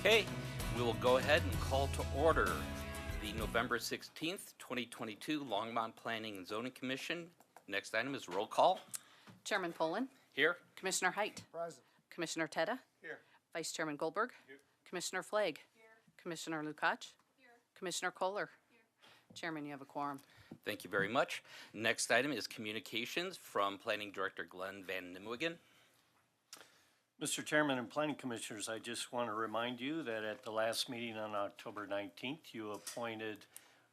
Okay, we will go ahead and call to order the November 16th, 2022 Longmont Planning and Zoning Commission. Next item is roll call. Chairman Poland. Here. Commissioner Height. Present. Commissioner Tedda. Here. Vice Chairman Goldberg. Here. Commissioner Flagg. Here. Commissioner Lukacs. Here. Commissioner Kohler. Here. Chairman, you have a quorum. Thank you very much. Next item is communications from Planning Director Glenn Van Nimwegen. Mr. Chairman and Planning Commissioners, I just want to remind you that at the last meeting on October 19th, you appointed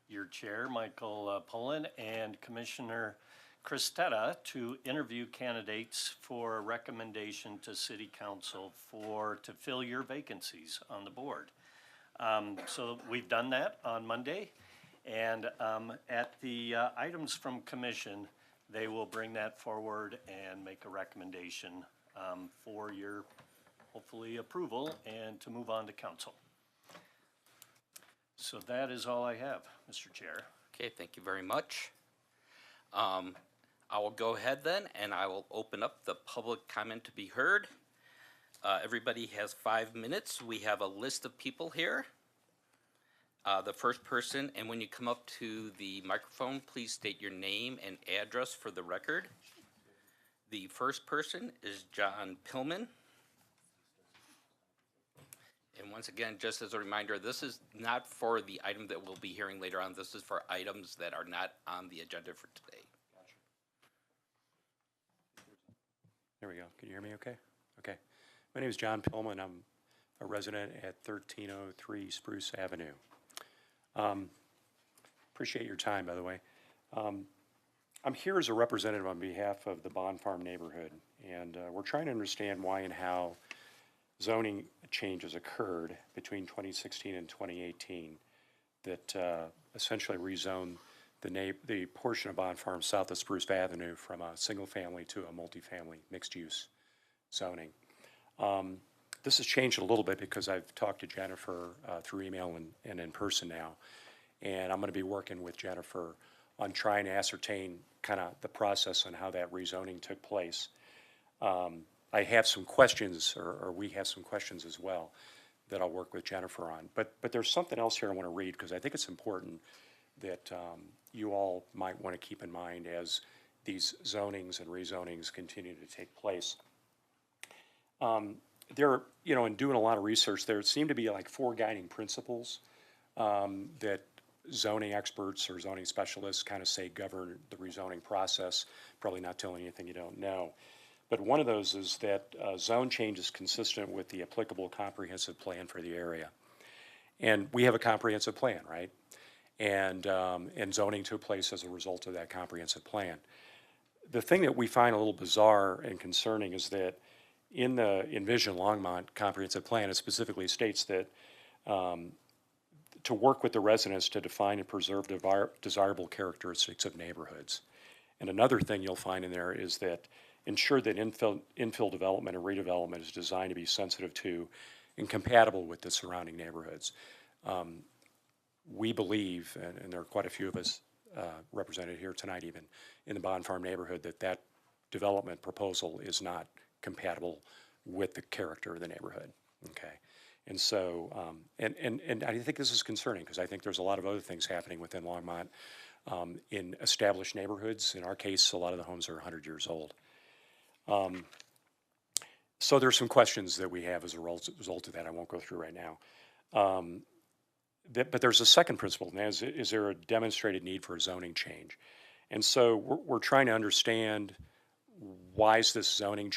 your chair, Michael Poland, and Commissioner Chris Tedda to interview candidates for a recommendation to City Council to fill your vacancies on the board. So we've done that on Monday, and at the items from Commission, they will bring that forward and make a recommendation for your, hopefully, approval and to move on to council. So that is all I have, Mr. Chair. Okay, thank you very much. I will go ahead then and I will open up the public comment to be heard. Everybody has 5 minutes. We have a list of people here. The first person, and when you come up to the microphone, please state your name and address for the record. The first person is John Pillman. And once again, just as a reminder, this is not for the item that we'll be hearing later on. This is for items that are not on the agenda for today. There we go. Can you hear me okay? Okay. My name is John Pillman. I'm a resident at 1303 Spruce Avenue. Appreciate your time, by the way. I'm here as a representative on behalf of the Bond Farm neighborhood, and we're trying to understand why and how zoning changes occurred between 2016 and 2018 that essentially rezoned the portion of Bond Farm south of Spruce Avenue from a single family to a multifamily mixed use zoning. This has changed a little bit because I've talked to Jennifer through email and in person now, and I'm going to be working with Jennifer on trying to ascertain kind of the process on how that rezoning took place. I have some questions, or we have some questions as well, that I'll work with Jennifer on. But there's something else here I want to read because I think it's important that you all might want to keep in mind as these zonings and rezonings continue to take place. There, in doing a lot of research, there seem to be like 4 guiding principles that zoning experts or zoning specialists kind of say govern the rezoning process, probably not telling you anything you don't know. But one of those is that zone change is consistent with the applicable comprehensive plan for the area. And we have a comprehensive plan, right? And zoning took place as a result of that comprehensive plan. The thing that we find a little bizarre and concerning is that in the Envision Longmont comprehensive plan, it specifically states that to work with the residents to define and preserve desirable characteristics of neighborhoods. And another thing you'll find in there is that ensure that infill development and redevelopment is designed to be sensitive to and compatible with the surrounding neighborhoods. We believe, and there are quite a few of us represented here tonight even, in the Bond Farm neighborhood, that development proposal is not compatible with the character of the neighborhood, okay? And so, and I think this is concerning because I think there's a lot of other things happening within Longmont in established neighborhoods. In our case, a lot of the homes are 100 years old. So there's some questions that we have as a result of that. I won't go through right now. But there's a second principle, and that is there a demonstrated need for a zoning change? And so we're trying to understand why did this zoning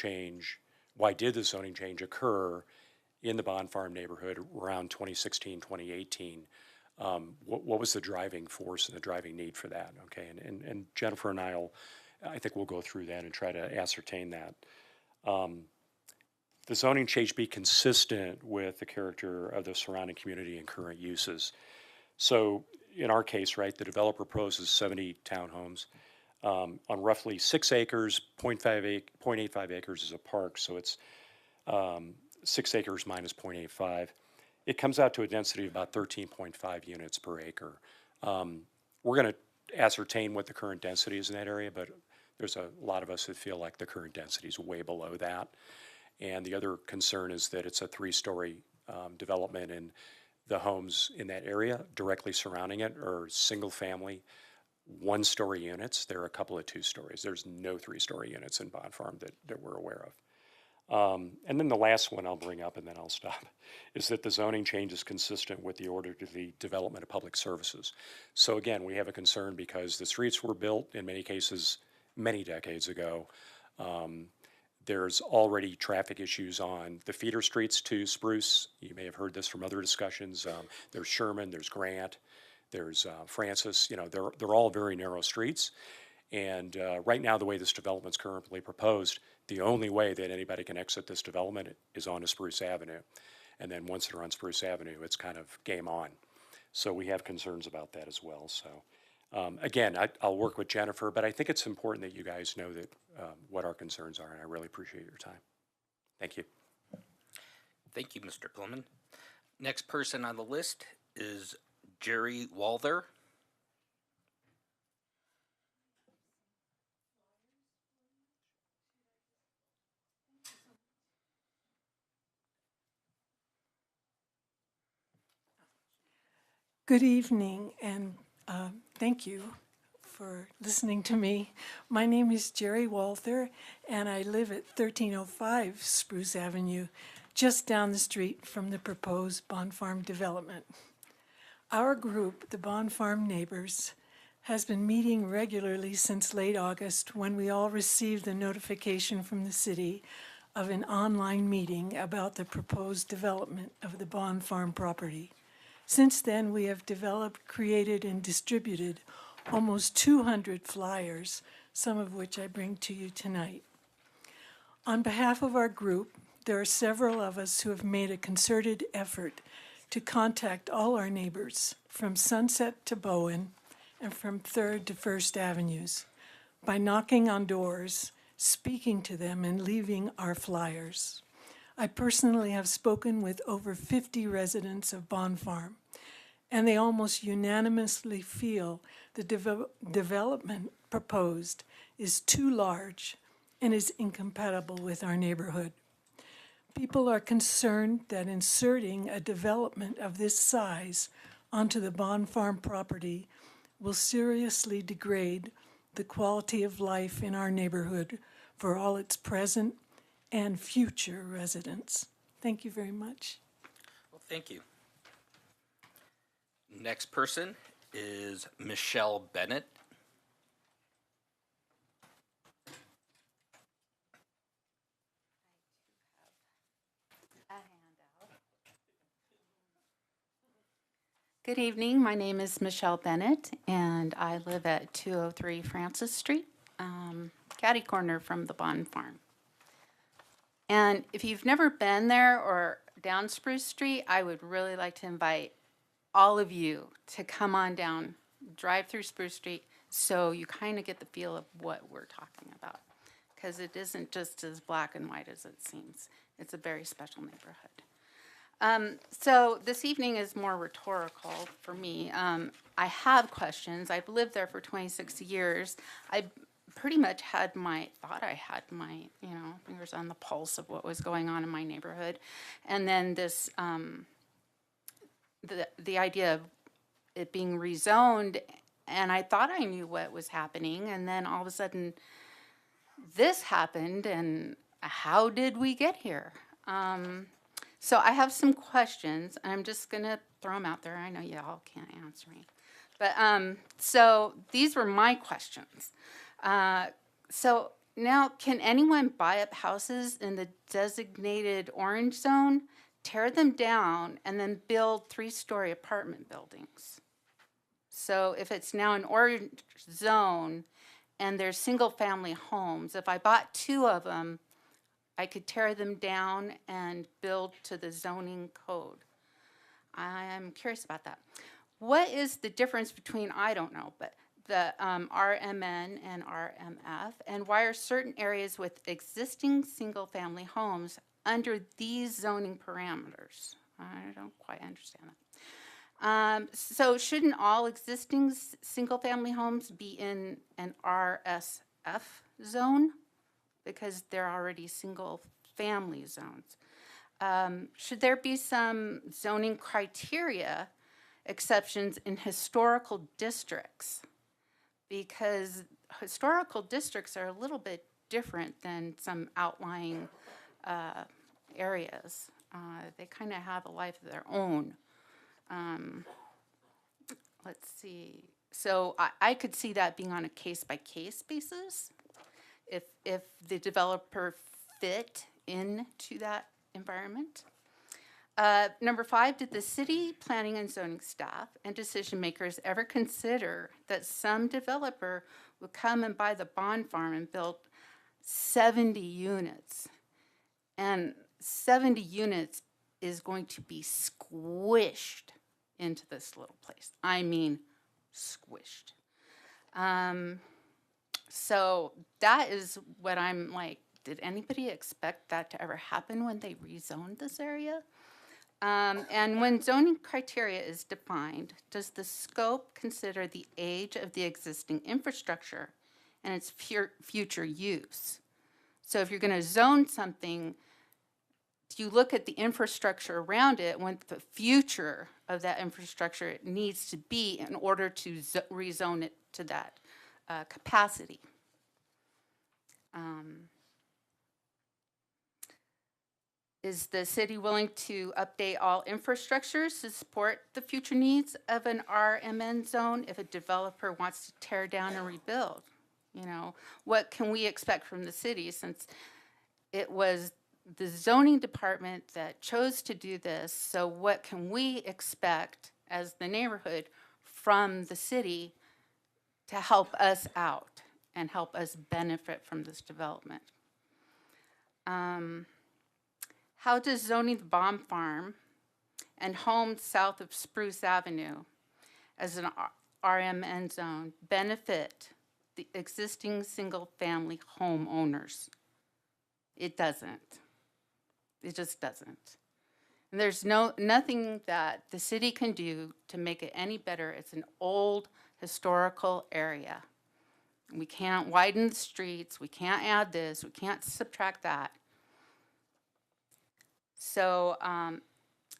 change occur in the Bond Farm neighborhood around 2016, 2018? What was the driving force and the driving need for that? Okay, and Jennifer and I think we'll go through that and try to ascertain that. The zoning change be consistent with the character of the surrounding community and current uses. So in our case, right, the developer proposes 70 townhomes on roughly 6 acres, 0.85 acres is a park, so it's 6 acres minus 0.85. It comes out to a density of about 13.5 units per acre. We're going to ascertain what the current density is in that area, but there's a lot of us that feel like the current density is way below that. And the other concern is that it's a 3-story development, and the homes in that area directly surrounding it are single-family, one-story units. There are a couple of two-stories. There's no three-story units in Bond Farm that we're aware of. And then the last one I'll bring up, and then I'll stop, is that the zoning change is consistent with the order to the development of public services. So again, we have a concern because the streets were built, in many cases, many decades ago. There's already traffic issues on the feeder streets to Spruce. You may have heard this from other discussions. There's Sherman, there's Grant, there's Francis. You know, they're all very narrow streets. And right now, the way this development's currently proposed, the only way that anybody can exit this development is onto Spruce Avenue. And then once they're on Spruce Avenue, it's kind of game on. So we have concerns about that as well. So again, I'll work with Jennifer, but I think it's important that you guys know that what our concerns are, and I really appreciate your time. Thank you. Thank you, Mr. Plumman. Next person on the list is Jerry Walther. Good evening, and thank you for listening to me. My name is Jerry Walther, and I live at 1305 Spruce Avenue, just down the street from the proposed Bond Farm development. Our group, the Bond Farm Neighbors, has been meeting regularly since late August, when we all received the notification from the city of an online meeting about the proposed development of the Bond Farm property. Since then, we have developed, created, and distributed almost 200 flyers, some of which I bring to you tonight. On behalf of our group, there are several of us who have made a concerted effort to contact all our neighbors from Sunset to Bowen and from 3rd to 1st Avenues by knocking on doors, speaking to them, and leaving our flyers. I personally have spoken with over 50 residents of Bond Farm, and they almost unanimously feel the development proposed is too large and is incompatible with our neighborhood. People are concerned that inserting a development of this size onto the Bond Farm property will seriously degrade the quality of life in our neighborhood for all its present and future residents. Thank you very much. Well, thank you. Next person is Michelle Bennett. Good evening. My name is Michelle Bennett, and I live at 203 Francis Street, catty corner from the Bond Farm. And if you've never been there or down Spruce Street, I would really like to invite all of you to come on down, drive through Spruce Street, so you kind of get the feel of what we're talking about. Because it isn't just as black and white as it seems. It's a very special neighborhood. So this evening is more rhetorical for me. I have questions. I've lived there for 26 years. I pretty much thought I had my, fingers on the pulse of what was going on in my neighborhood. And then this, the idea of it being rezoned, and I thought I knew what was happening, and then all of a sudden this happened, and how did we get here? So I have some questions, and I'm just gonna throw them out there. I know y'all can't answer me. But so these were my questions. So now, can anyone buy up houses in the designated orange zone, tear them down, and then build 3-story apartment buildings? So if it's now an orange zone and there's single-family homes, if I bought 2 of them, I could tear them down and build to the zoning code. I'm curious about that. What is the difference between, I don't know, but the RMN and RMF, and why are certain areas with existing single-family homes under these zoning parameters? I don't quite understand that. So shouldn't all existing single-family homes be in an RSF zone? Because they're already single-family zones. Should there be some zoning criteria exceptions in historical districts? Because historical districts are a little bit different than some outlying areas. They kind of have a life of their own. Let's see. So I could see that being on a case-by-case basis if the developer fit into that environment. Number 5, did the city planning and zoning staff and decision makers ever consider that some developer would come and buy the bond farm and build 70 units? And 70 units is going to be squished into this little place. I mean, squished. So that is what I'm like, did anybody expect that to ever happen when they rezoned this area? And when zoning criteria is defined, does the scope consider the age of the existing infrastructure and its future use? So if you're going to zone something, you look at the infrastructure around it, what the future of that infrastructure needs to be in order to rezone it to that capacity. Is the city willing to update all infrastructures to support the future needs of an RMN zone if a developer wants to tear down and rebuild? You know, what can we expect from the city, since it was the zoning department that chose to do this? So what can we expect as the neighborhood from the city to help us out and help us benefit from this development? How does zoning the bomb farm and homes south of Spruce Avenue as an RMN zone benefit the existing single-family homeowners? It doesn't. It just doesn't. And there's nothing that the city can do to make it any better. It's an old historical area. We can't widen the streets. We can't add this. We can't subtract that. So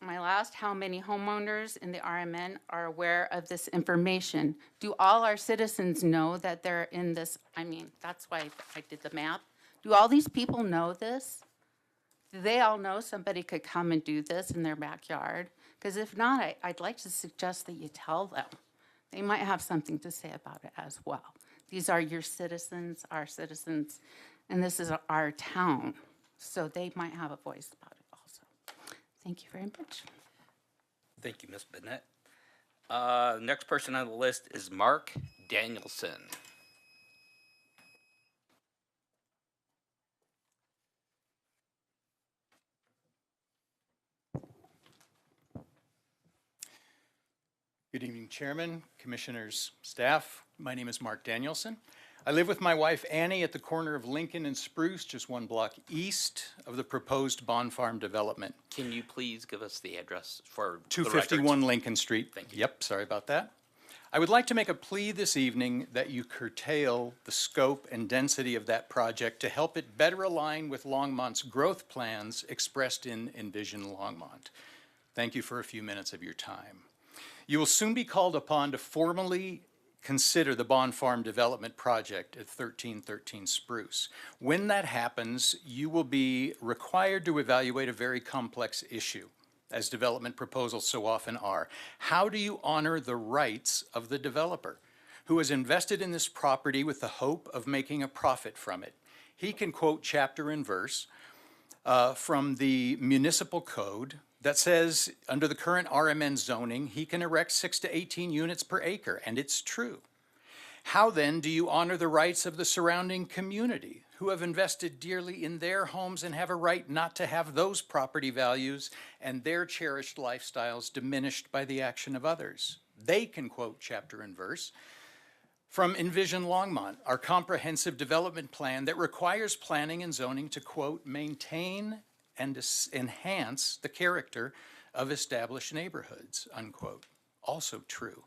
my last, how many homeowners in the RMN are aware of this information? Do all our citizens know that they're in this? I mean, that's why I did the map. Do all these people know this? Do they all know somebody could come and do this in their backyard? Because if not, I'd like to suggest that you tell them. They might have something to say about it as well. These are your citizens, our citizens, and this is our town. So they might have a voice about it also. Thank you very much. Thank you, Ms. Bennett. Next person on the list is Mark Danielson. Good evening, Chairman, Commissioners, staff. My name is Mark Danielson. I live with my wife Annie at the corner of Lincoln and Spruce, just one block east of the proposed Bond Farm development. Can you please give us the address for the 251 records? Lincoln Street. Thank you. Yep, sorry about that. I would like to make a plea this evening that you curtail the scope and density of that project to help it better align with Longmont's growth plans expressed in Envision Longmont. Thank you for a few minutes of your time. You will soon be called upon to formally consider the Bond Farm development project at 1313 Spruce. When that happens, you will be required to evaluate a very complex issue, as development proposals so often are. How do you honor the rights of the developer who has invested in this property with the hope of making a profit from it? He can quote chapter and verse from the municipal code that says under the current RMN zoning, he can erect 6 to 18 units per acre, and it's true. How then do you honor the rights of the surrounding community who have invested dearly in their homes and have a right not to have those property values and their cherished lifestyles diminished by the action of others? They can quote chapter and verse from Envision Longmont, our comprehensive development plan that requires planning and zoning to, quote, maintain and enhance the character of established neighborhoods, unquote. Also true.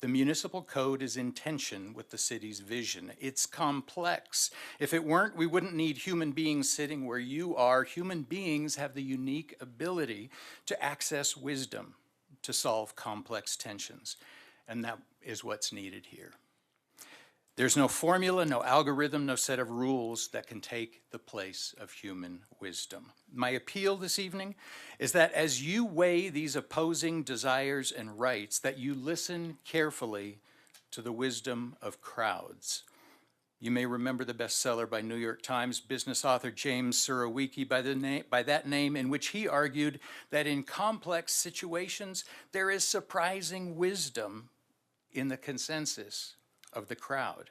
The municipal code is in tension with the city's vision. It's complex. If it weren't, we wouldn't need human beings sitting where you are. Human beings have the unique ability to access wisdom to solve complex tensions, and that is what's needed here. There's no formula, no algorithm, no set of rules that can take the place of human wisdom. My appeal this evening is that as you weigh these opposing desires and rights, that you listen carefully to the wisdom of crowds. You may remember the bestseller by New York Times business author James Surowiecki by that name, in which he argued that in complex situations, there is surprising wisdom in the consensus of the crowd.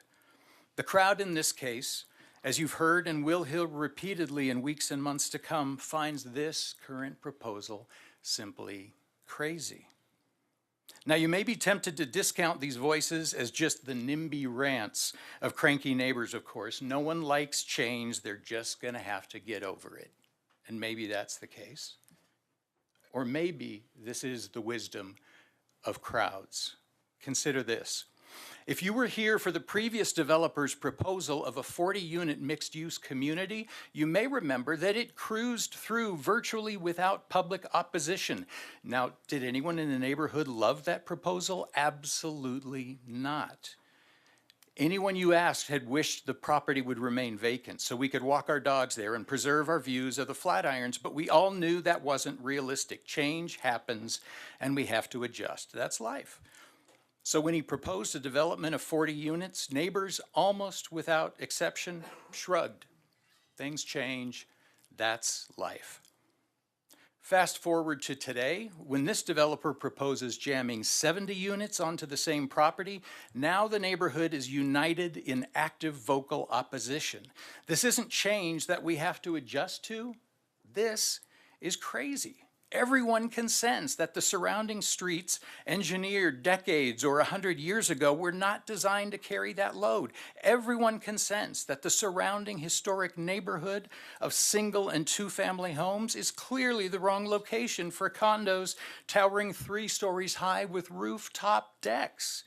The crowd in this case, as you've heard and will hear repeatedly in weeks and months to come, finds this current proposal simply crazy. Now, you may be tempted to discount these voices as just the NIMBY rants of cranky neighbors, of course. No one likes change, they're just gonna have to get over it. And maybe that's the case. Or maybe this is the wisdom of crowds. Consider this. If you were here for the previous developer's proposal of a 40-unit mixed-use community, you may remember that it cruised through virtually without public opposition. Now, did anyone in the neighborhood love that proposal? Absolutely not. Anyone you asked had wished the property would remain vacant so we could walk our dogs there and preserve our views of the Flatirons, but we all knew that wasn't realistic. Change happens and we have to adjust. That's life. So when he proposed a development of 40 units, neighbors, almost without exception, shrugged. Things change, that's life. Fast forward to today, when this developer proposes jamming 70 units onto the same property, now the neighborhood is united in active vocal opposition. This isn't change that we have to adjust to. This is crazy. Everyone can sense that the surrounding streets, engineered decades or 100 years ago, were not designed to carry that load. Everyone can sense that the surrounding historic neighborhood of single and two-family homes is clearly the wrong location for condos towering 3 stories high with rooftop decks.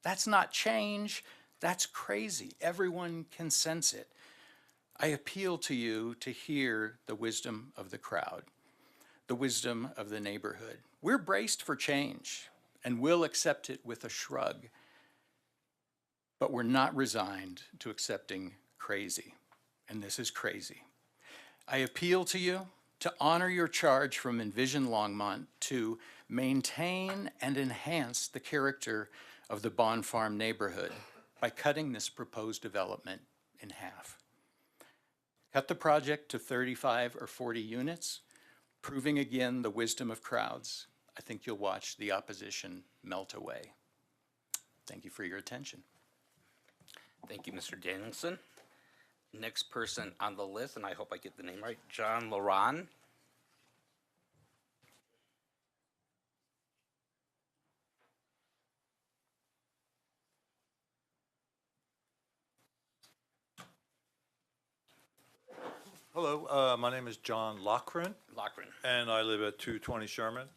That's not change, that's crazy. Everyone can sense it. I appeal to you to hear the wisdom of the crowd, the wisdom of the neighborhood. We're braced for change and will accept it with a shrug, but we're not resigned to accepting crazy, and this is crazy. I appeal to you to honor your charge from Envision Longmont to maintain and enhance the character of the Bond Farm neighborhood by cutting this proposed development in half. Cut the project to 35 or 40 units, proving again the wisdom of crowds. I think you'll watch the opposition melt away. Thank you for your attention. Thank you, Mr. Danielson. Next person on the list, and I hope I get the name right, John Laron. Hello, my name is John Lochran, Lochran. and I live at 220 Sherman.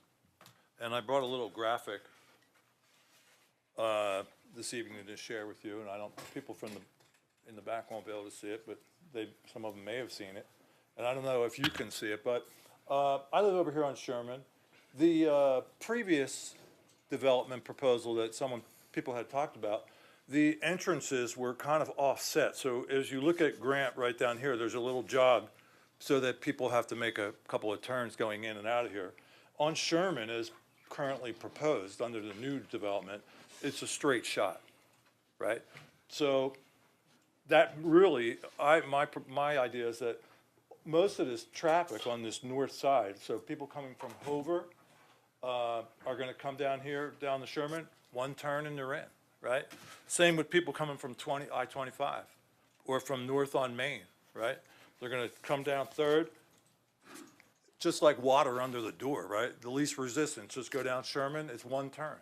And I brought a little graphic this evening to share with you, and I don't, people from in the back won't be able to see it, but some of them may have seen it. And I don't know if you can see it, but I live over here on Sherman. The previous development proposal that people had talked about, the entrances were kind of offset. So as you look at Grant right down here, there's a little jog so that people have to make a couple of turns going in and out of here. On Sherman, as currently proposed under the new development, it's a straight shot, right? So that really, my idea is that most of this traffic on this north side, so people coming from Hover are gonna come down here, down the Sherman, one turn and they're in, right? Same with people coming from I-25 or from north on Main, right? They're gonna come down Third, just like water under the door, right? The least resistance, just go down Sherman, it's one turn,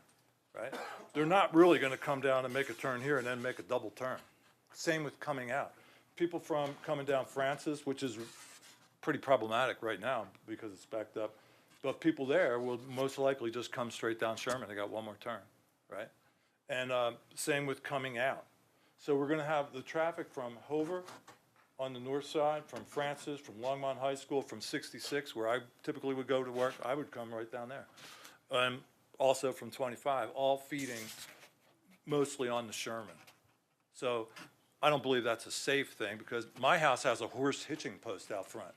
right? They're not really gonna come down and make a turn here and then make a double turn. Same with coming out. People from coming down Francis, which is pretty problematic right now because it's backed up, but people there will most likely just come straight down Sherman, they got one more turn, right? And same with coming out. So we're gonna have the traffic from Hover on the north side, from Francis, from Longmont High School, from 66, where I typically would go to work, I would come right down there. Also from 25, all feeding mostly on the Sherman. So I don't believe that's a safe thing, because my house has a horse hitching post out front,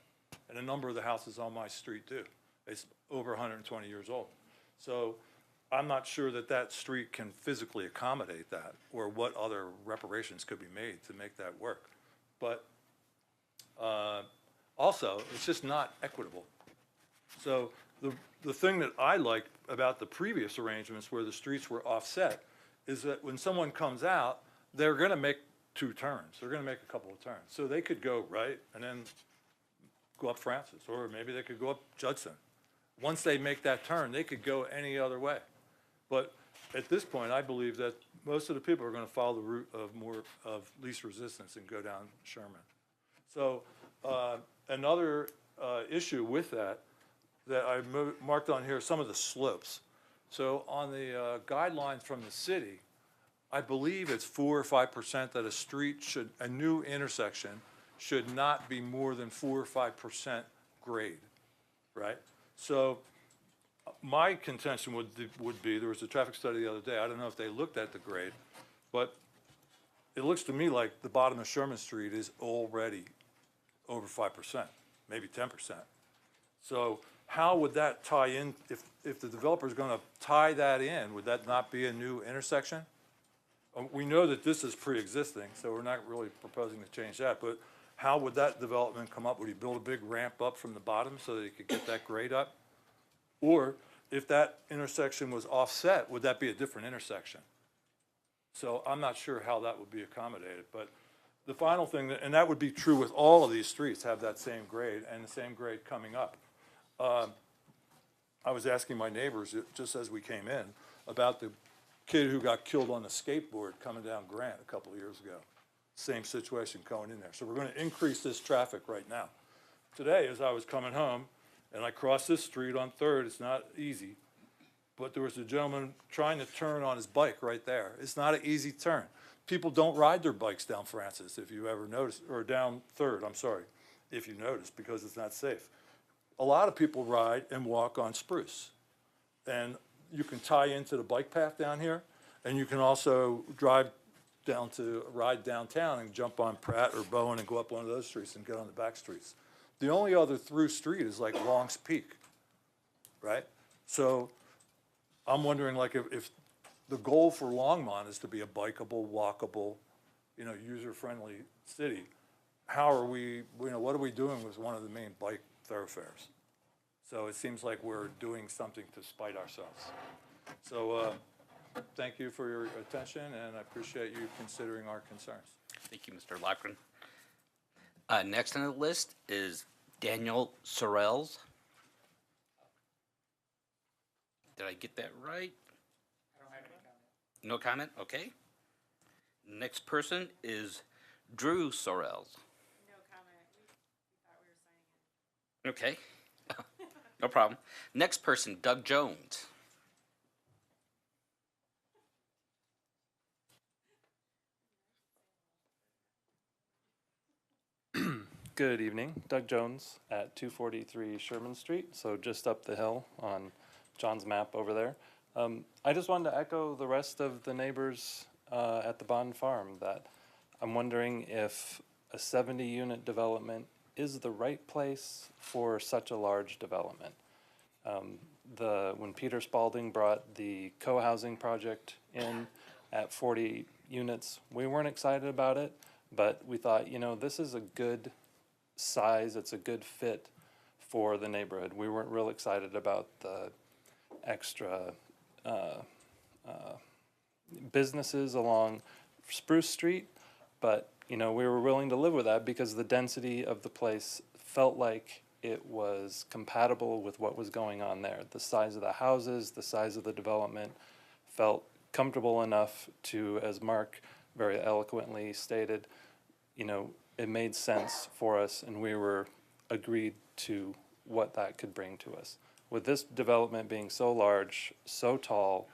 and a number of the houses on my street do. It's over 120 years old. So I'm not sure that that street can physically accommodate that, or what other reparations could be made to make that work. But also, it's just not equitable. So the thing that I like about the previous arrangements where the streets were offset is that when someone comes out, they're gonna make 2 turns. They're gonna make a couple of turns. So they could go right and then go up Francis, or maybe they could go up Judson. Once they make that turn, they could go any other way. But at this point, I believe that most of the people are gonna follow the route of least resistance and go down Sherman. So another issue with that I marked on here, some of the slopes. So on the guidelines from the city, I believe it's 4 or 5% that a new intersection should not be more than 4 or 5% grade, right? So my contention would be, there was a traffic study the other day, I don't know if they looked at the grade, but it looks to me like the bottom of Sherman Street is already over 5%, maybe 10%. So how would that tie in, if the developer's gonna tie that in, would that not be a new intersection? We know that this is pre-existing, so we're not really proposing to change that, but how would that development come up? Would he build a big ramp up from the bottom so that he could get that grade up? Or if that intersection was offset, would that be a different intersection? So I'm not sure how that would be accommodated, but the final thing, and that would be true with all of these streets, have that same grade and the same grade coming up. I was asking my neighbors, just as we came in, about the kid who got killed on the skateboard coming down Grant a couple of years ago. Same situation going in there. So we're gonna increase this traffic right now. Today, as I was coming home, and I crossed this street on 3rd, it's not easy, but there was a gentleman trying to turn on his bike right there. It's not an easy turn. People don't ride their bikes down Francis, if you ever notice, or down 3rd, I'm sorry, if you notice, because it's not safe. A lot of people ride and walk on Spruce. And you can tie into the bike path down here, and you can also ride downtown and jump on Pratt or Bowen and go up one of those streets and get on the back streets. The only other through street is like Long's Peak, right? So I'm wondering, like, if the goal for Longmont is to be a bikeable, walkable, user-friendly city, how are we, what are we doing with one of the main bike thoroughfares? So it seems like we're doing something to spite ourselves. So thank you for your attention, and I appreciate you considering our concerns. Thank you, Mr. Lochran. Next on the list is Daniel Sorrells. Did I get that right? I don't have any comment. No comment? Okay. Next person is Drew Sorrells. No comment. We thought we were signing in. Okay. No problem. Next person, Doug Jones. Good evening, Doug Jones at 243 Sherman Street, so just up the hill on John's map over there. I just wanted to echo the rest of the neighbors at the Bond Farm that I'm wondering if a 70-unit development is the right place for such a large development. When Peter Spalding brought the co-housing project in at 40 units, we weren't excited about it, but we thought, this is a good size, it's a good fit for the neighborhood. We weren't real excited about the extra businesses along Spruce Street, but we were willing to live with that because the density of the place felt like it was compatible with what was going on there. The size of the houses, the size of the development felt comfortable enough to, as Mark very eloquently stated, it made sense for us, and we were agreed to what that could bring to us. With this development being so large, so tall,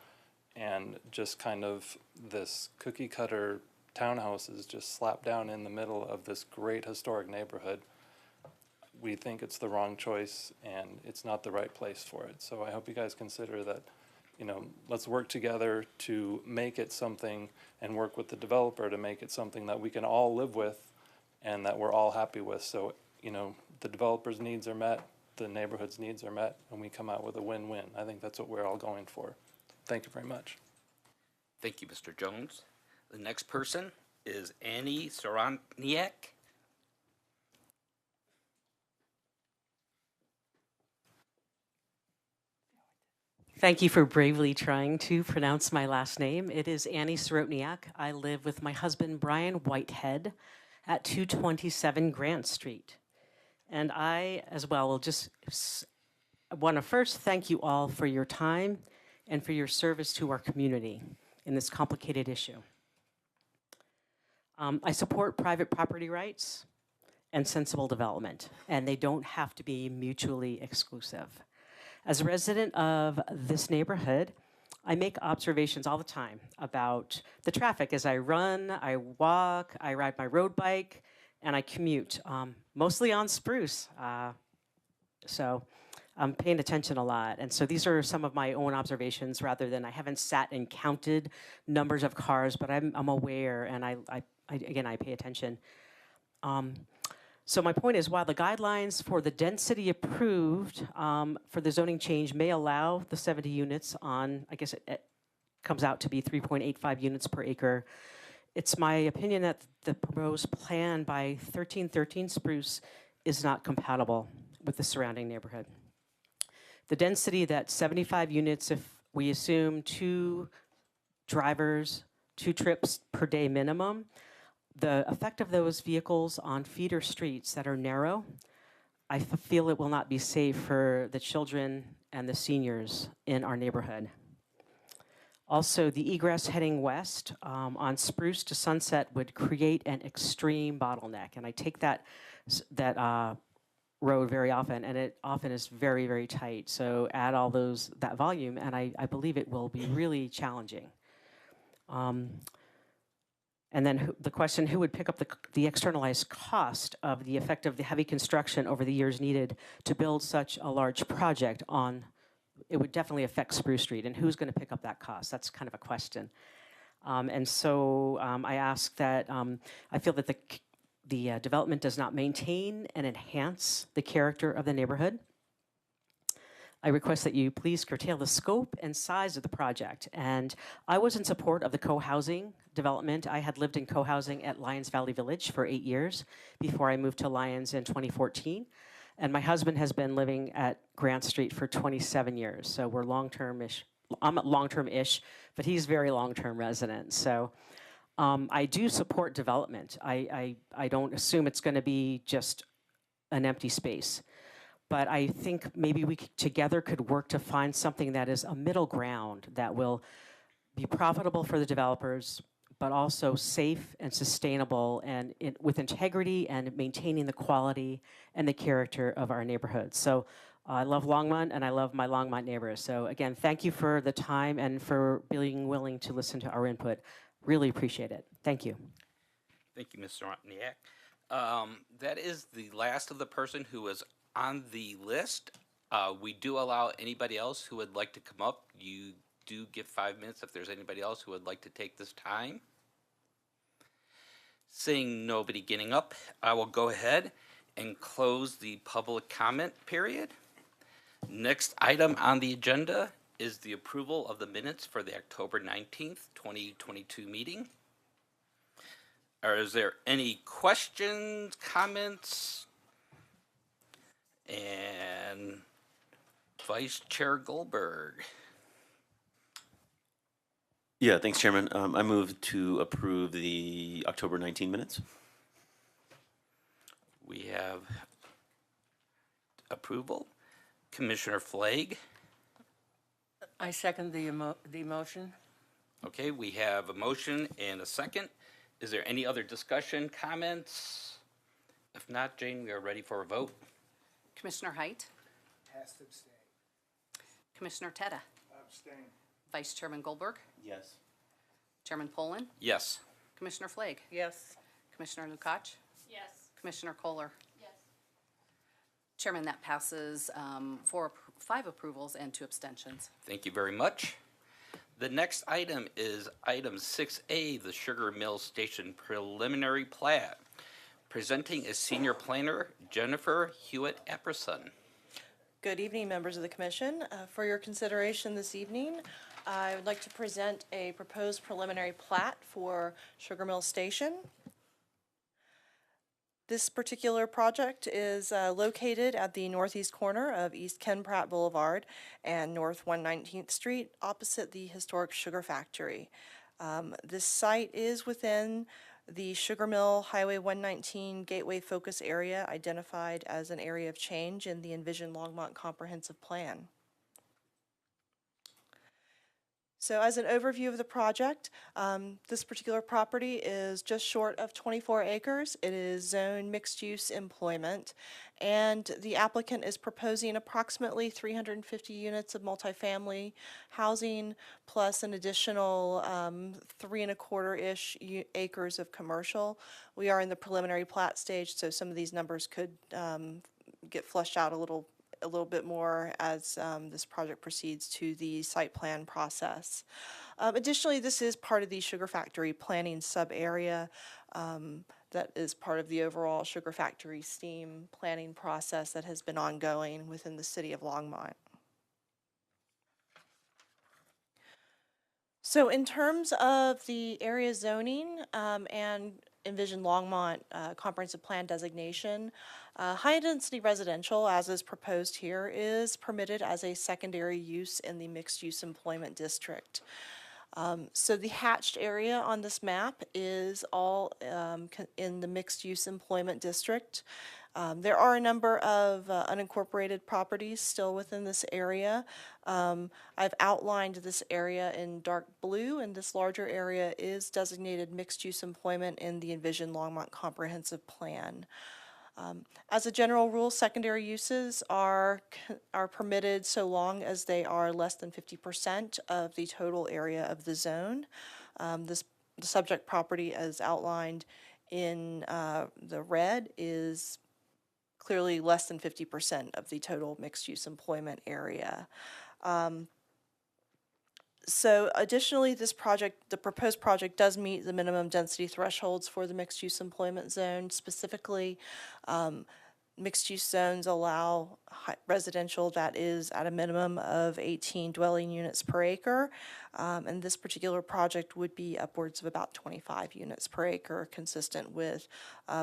and just kind of this cookie cutter townhouses just slapped down in the middle of this great historic neighborhood. We think it's the wrong choice and it's not the right place for it. So I hope you guys consider that, let's work together to make it something and work with the developer to make it something that we can all live with and that we're all happy with. So, the developer's needs are met, the neighborhood's needs are met, and we come out with a win-win. I think that's what we're all going for. Thank you very much. Thank you, Mr. Jones. The next person is Annie Saroniak. Thank you for bravely trying to pronounce my last name. It is Annie Sorotniak. I live with my husband, Brian Whitehead, at 227 Grant Street. And I, as well, will just want to first thank you all for your time and for your service to our community in this complicated issue. I support private property rights and sensible development, and they don't have to be mutually exclusive. As a resident of this neighborhood, I make observations all the time about the traffic as I run, I walk, I ride my road bike, and I commute, mostly on Spruce. So I'm paying attention a lot. And so these are some of my own observations rather than I haven't sat and counted numbers of cars, but I'm aware and I pay attention. So my point is, while the guidelines for the density approved for the zoning change may allow the 70 units on, I guess it comes out to be 3.85 units per acre, it's my opinion that the proposed plan by 1313 Spruce is not compatible with the surrounding neighborhood. The density that 75 units, if we assume 2 drivers, 2 trips per day minimum, the effect of those vehicles on feeder streets that are narrow, I feel it will not be safe for the children and the seniors in our neighborhood. Also, the egress heading west on Spruce to Sunset would create an extreme bottleneck. And I take that road very often, and it often is very, very tight. So add all that volume, and I believe it will be really challenging. And then the question, who would pick up the externalized cost of the effect of the heavy construction over the years needed to build such a large project on, it would definitely affect Spruce Street, and who's going to pick up that cost? That's kind of a question. And so I ask that, I feel that the development does not maintain and enhance the character of the neighborhood. I request that you please curtail the scope and size of the project. And I was in support of the co-housing development. I had lived in co-housing at Lyons Valley Village for 8 years before I moved to Lyons in 2014. And my husband has been living at Grant Street for 27 years. So we're long-term-ish. I'm long-term-ish, but he's very long-term resident. So I do support development. I don't assume it's going to be just an empty space. But I think maybe we together could work to find something that is a middle ground that will be profitable for the developers, but also safe and sustainable and with integrity and maintaining the quality and the character of our neighborhoods. So I love Longmont and I love my Longmont neighbors. So again, thank you for the time and for being willing to listen to our input. Really appreciate it. Thank you. Thank you, Mr. Rotniak. That is the last of the person who is on the list. We do allow anybody else who would like to come up. You do get 5 minutes if there's anybody else who would like to take this time. Seeing nobody getting up, I will go ahead and close the public comment period. Next item on the agenda is the approval of the minutes for the October 19th, 2022 meeting. Is there any questions, comments? And Vice Chair Goldberg. Yeah, thanks, Chairman. I move to approve the October 19 minutes. We have approval. Commissioner Flagg. I second the motion. Okay, we have a motion and a second. Is there any other discussion, comments? If not, Jane, we are ready for a vote. Commissioner Height? Has to abstain. Commissioner Tetta? Abstain. Vice Chairman Goldberg, Yes. Chairman Poland, Yes. Commissioner Flake, Yes. Commissioner Lukacs, Yes. Commissioner Kohler. Yes. Chairman, that passes 5 approvals and 2 abstentions. Thank you very much. The next item is item 6A, the Sugar Mill Station Preliminary Plat. Presenting is Senior Planner Jennifer Hewitt Apperson. Good evening, members of the commission. For your consideration this evening, I would like to present a proposed preliminary plat for Sugar Mill Station. This particular project is located at the northeast corner of East Ken Pratt Boulevard and North 119th Street, opposite the historic sugar factory. This site is within the Sugar Mill Highway 119 Gateway Focus Area, identified as an area of change in the Envision Longmont Comprehensive Plan. So as an overview of the project, this particular property is just short of 24 acres. It is zone mixed-use employment, and the applicant is proposing approximately 350 units of multifamily housing, plus an additional 3¼ acres of commercial. We are in the preliminary plat stage, so some of these numbers could get fleshed out a little bit more as this project proceeds to the site plan process. Additionally, this is part of the sugar factory planning sub-area that is part of the overall sugar factory steam planning process that has been ongoing within the city of Longmont. So in terms of the area zoning and Envision Longmont comprehensive plan designation, high-density residential, as is proposed here, is permitted as a secondary use in the mixed-use employment district. So the hatched area on this map is all in the mixed-use employment district. There are a number of unincorporated properties still within this area. I've outlined this area in dark blue, and this larger area is designated mixed-use employment in the Envision Longmont Comprehensive Plan. As a general rule, secondary uses are permitted so long as they are less than 50% of the total area of the zone. The subject property, as outlined in the red, is clearly less than 50% of the total mixed-use employment area. So additionally, this project, the proposed project, does meet the minimum density thresholds for the mixed-use employment zone. Specifically, mixed-use zones allow residential that is at a minimum of 18 dwelling units per acre, and this particular project would be upwards of about 25 units per acre, consistent with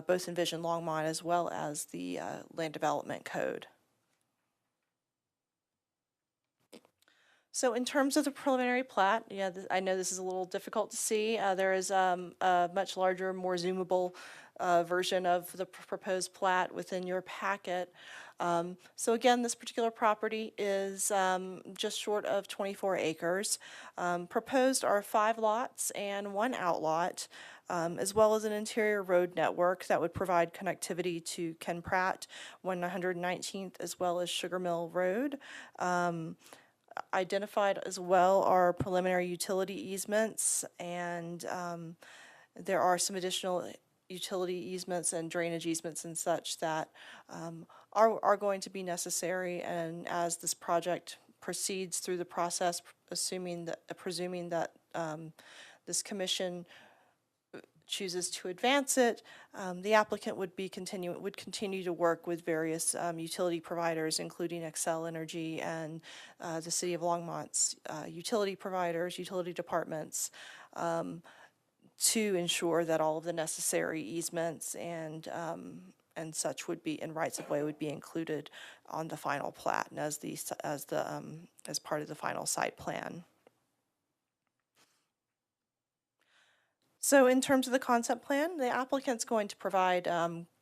both Envision Longmont as well as the Land Development Code. So in terms of the preliminary plat, yeah, I know this is a little difficult to see. There is a much larger, more zoomable version of the proposed plat within your packet. So again, this particular property is just short of 24 acres. Proposed are 5 lots and 1 outlot, as well as an interior road network that would provide connectivity to Ken Pratt, 119th, as well as Sugar Mill Road. Identified as well are preliminary utility easements, and there are some additional utility easements and drainage easements and such that are going to be necessary. And as this project proceeds through the process, presuming that this commission chooses to advance it, the applicant would continue to work with various utility providers, including Xcel Energy and the City of Longmont's utility providers, utility departments, to ensure that all of the necessary easements and such would be, and rights of way would be included on the final plat and as part of the final site plan. So in terms of the concept plan, the applicant's going to provide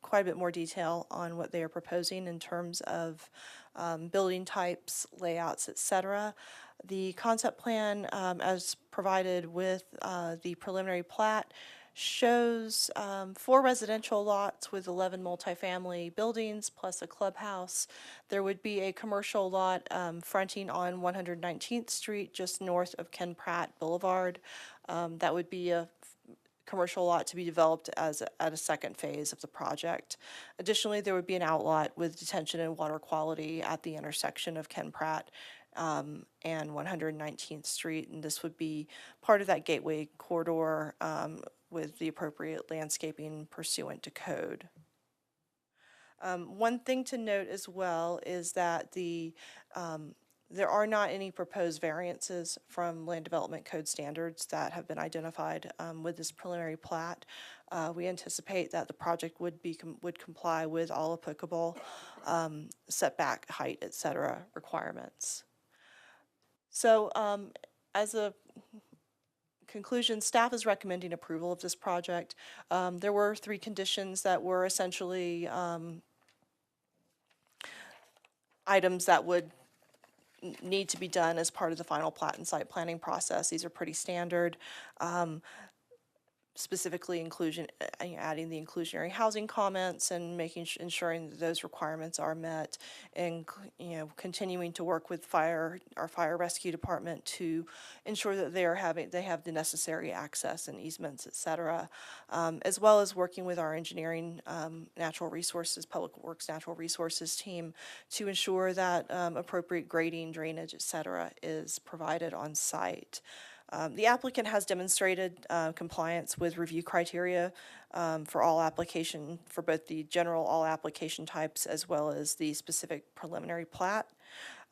quite a bit more detail on what they are proposing in terms of building types, layouts, etc. The concept plan, as provided with the preliminary plat, shows 4 residential lots with 11 multifamily buildings plus a clubhouse. There would be a commercial lot fronting on 119th Street, just north of Ken Pratt Boulevard. That would be a commercial lot to be developed at a second phase of the project. Additionally, there would be an outlot with detention and water quality at the intersection of Ken Pratt and 119th Street, and this would be part of that gateway corridor with the appropriate landscaping pursuant to code. One thing to note as well is that there are not any proposed variances from land development code standards that have been identified with this preliminary plat. We anticipate that the project would comply with all applicable setback, height, et cetera, requirements. So as a conclusion, staff is recommending approval of this project. There were 3 conditions that were essentially items that would need to be done as part of the final plat and site planning process. These are pretty standard. Specifically adding the inclusionary housing comments and ensuring that those requirements are met, and continuing to work with our fire rescue department to ensure that they have the necessary access and easements, et cetera, as well as working with our engineering, natural resources, public works, natural resources team to ensure that appropriate grading, drainage, et cetera, is provided on site. The applicant has demonstrated compliance with review criteria for both the general all application types as well as the specific preliminary plat.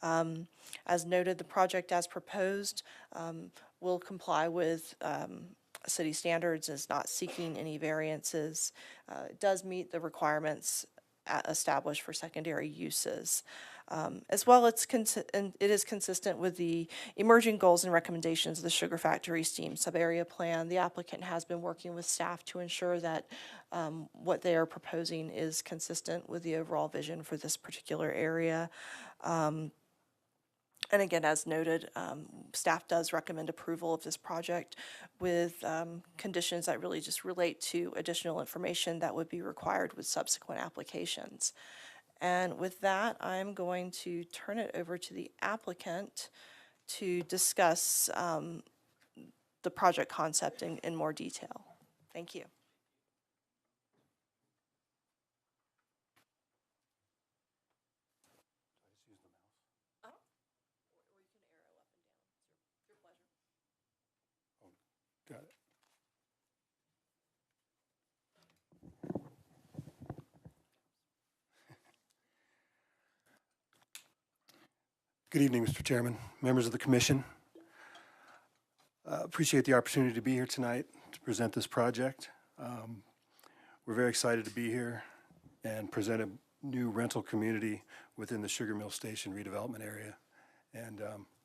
As noted, the project as proposed will comply with city standards, is not seeking any variances. It does meet the requirements established for secondary uses. As well, it is consistent with the emerging goals and recommendations of the Sugar Factory Steam Subarea Plan. The applicant has been working with staff to ensure that what they are proposing is consistent with the overall vision for this particular area. And again, as noted, staff does recommend approval of this project with conditions that really just relate to additional information that would be required with subsequent applications. And with that, I'm going to turn it over to the applicant to discuss the project concept in more detail. Thank you. Got it. Good evening, Mr. Chairman, members of the commission. Appreciate the opportunity to be here tonight to present this project. We're very excited to be here and present a new rental community within the Sugar Mill Station redevelopment area. And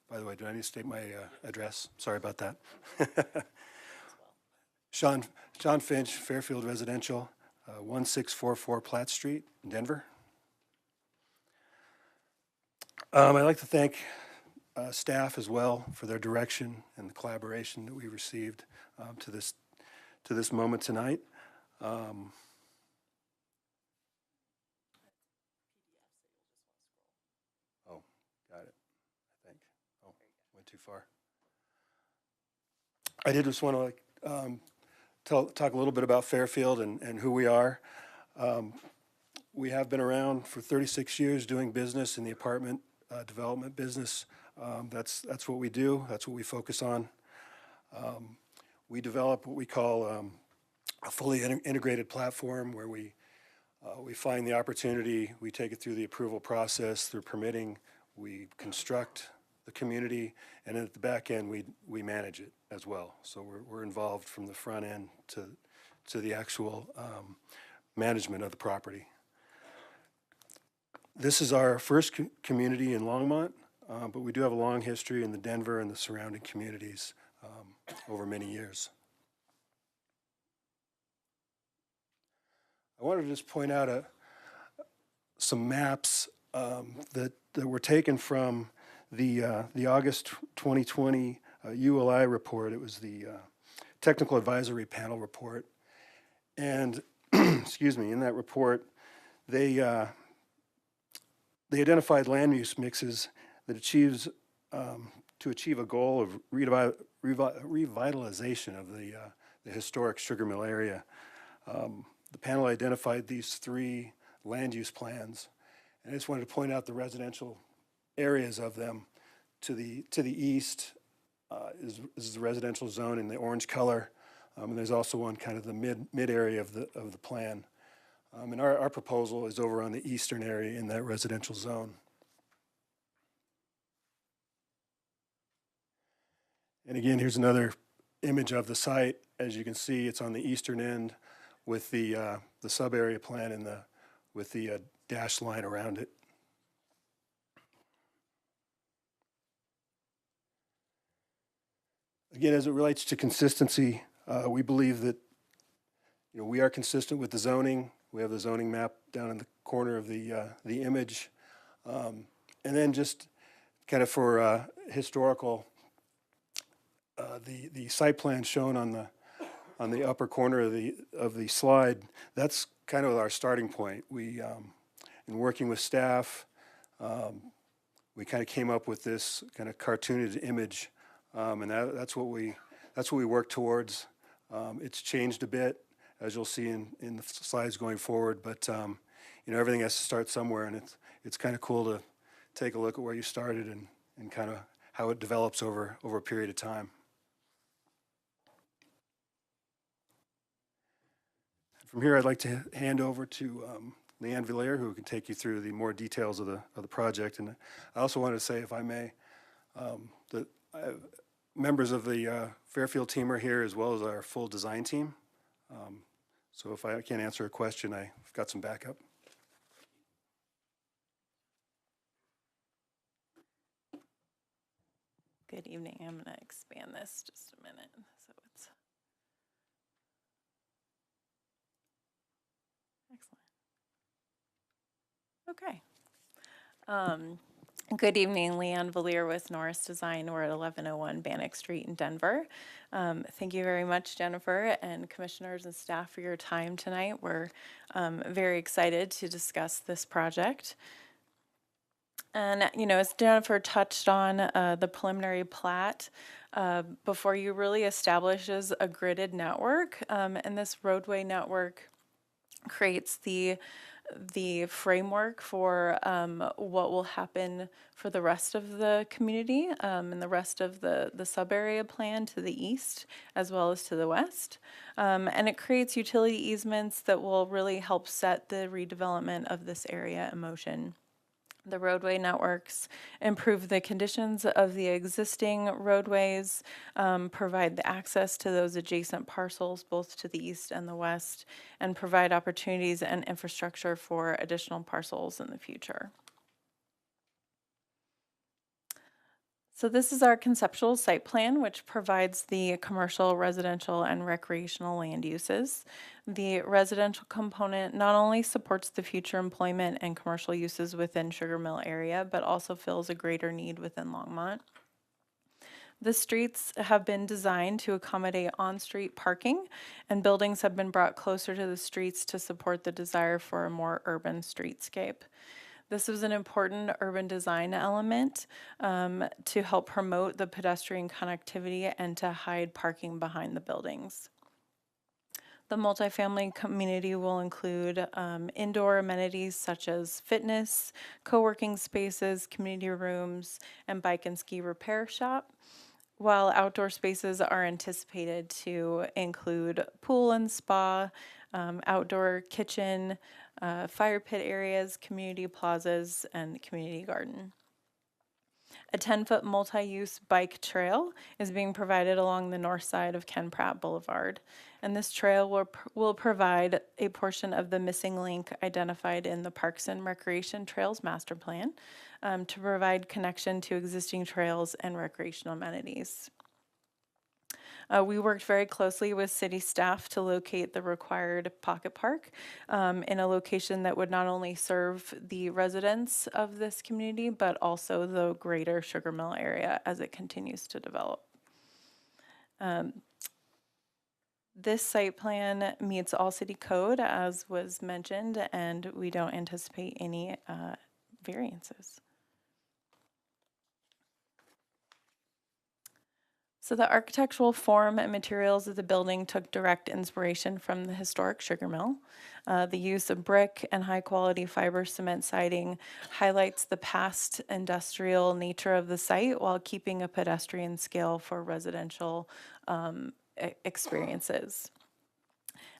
by the way, do I need to state my address? Sorry about that. John Finch, Fairfield Residential, 1644 Platt Street, Denver. I'd like to thank staff as well for their direction and the collaboration that we received to this moment tonight. Oh, got it, I think. Oh, went too far. I did just want to talk a little bit about Fairfield and who we are. We have been around for 36 years doing business in the apartment development business. That's what we do. That's what we focus on. We develop what we call a fully integrated platform where we find the opportunity, we take it through the approval process, through permitting, we construct the community, and then at the back end, we manage it as well. So we're involved from the front end to the actual management of the property. This is our first community in Longmont, but we do have a long history in the Denver and the surrounding communities over many years. I wanted to just point out some maps that were taken from the August 2020 ULI report. It was the technical advisory panel report. And, excuse me, in that report, they identified land use mixes that to achieve a goal of revitalization of the historic sugar mill area. The panel identified these 3 land use plans, and I just wanted to point out the residential areas of them. To the east is the residential zone in the orange color, and there's also one kind of the mid area of the plan. And our proposal is over on the eastern area in that residential zone. And again, here's another image of the site. As you can see, it's on the eastern end with the sub-area plan and with the dashed line around it. Again, as it relates to consistency, we believe that we are consistent with the zoning. We have the zoning map down in the corner of the image, and then just kind of for historical, the site plan shown on the upper corner of the slide. That's kind of our starting point. We, in working with staff, we kind of came up with this kind of cartooned image. And that's what we work towards. It's changed a bit, as you'll see in the slides going forward. But everything has to start somewhere, and it's kind of cool to take a look at where you started and kind of how it develops over a period of time. From here, I'd like to hand over to Leanne Villiers, who can take you through the more details of the project. And I also wanted to say, if I may, that members of the Fairfield team are here, as well as our full design team. So if I can't answer a question, I've got some backup. Good evening. I'm going to expand this just a minute. So it's excellent. Okay. Good evening, Leanne Villiers with Norris Design. We're at 1101 Bannock Street in Denver. Thank you very much, Jennifer and commissioners and staff, for your time tonight. We're very excited to discuss this project. And, as Jennifer touched on, the preliminary plat, before you really establishes a gridded network, and this roadway network creates the framework for what will happen for the rest of the community and the rest of the sub-area plan to the east as well as to the west. And it creates utility easements that will really help set the redevelopment of this area in motion. The roadway networks improve the conditions of the existing roadways, provide the access to those adjacent parcels, both to the east and the west, and provide opportunities and infrastructure for additional parcels in the future. So this is our conceptual site plan, which provides the commercial, residential, and recreational land uses. The residential component not only supports the future employment and commercial uses within Sugar Mill area, but also fills a greater need within Longmont. The streets have been designed to accommodate on-street parking, and buildings have been brought closer to the streets to support the desire for a more urban streetscape. This was an important urban design element to help promote the pedestrian connectivity and to hide parking behind the buildings. The multifamily community will include indoor amenities such as fitness, co-working spaces, community rooms, and bike and ski repair shop, while outdoor spaces are anticipated to include pool and spa, outdoor kitchen, fire pit areas, community plazas, and community garden. A 10-foot multi-use bike trail is being provided along the north side of Ken Pratt Boulevard, and this trail will provide a portion of the missing link identified in the Parks and Recreation Trails Master Plan to provide connection to existing trails and recreational amenities. We worked very closely with city staff to locate the required pocket park in a location that would not only serve the residents of this community, but also the greater Sugar Mill area as it continues to develop. This site plan meets all city code, as was mentioned, and we don't anticipate any variances. So the architectural form and materials of the building took direct inspiration from the historic sugar mill. The use of brick and high-quality fiber cement siding highlights the past industrial nature of the site while keeping a pedestrian scale for residential experiences.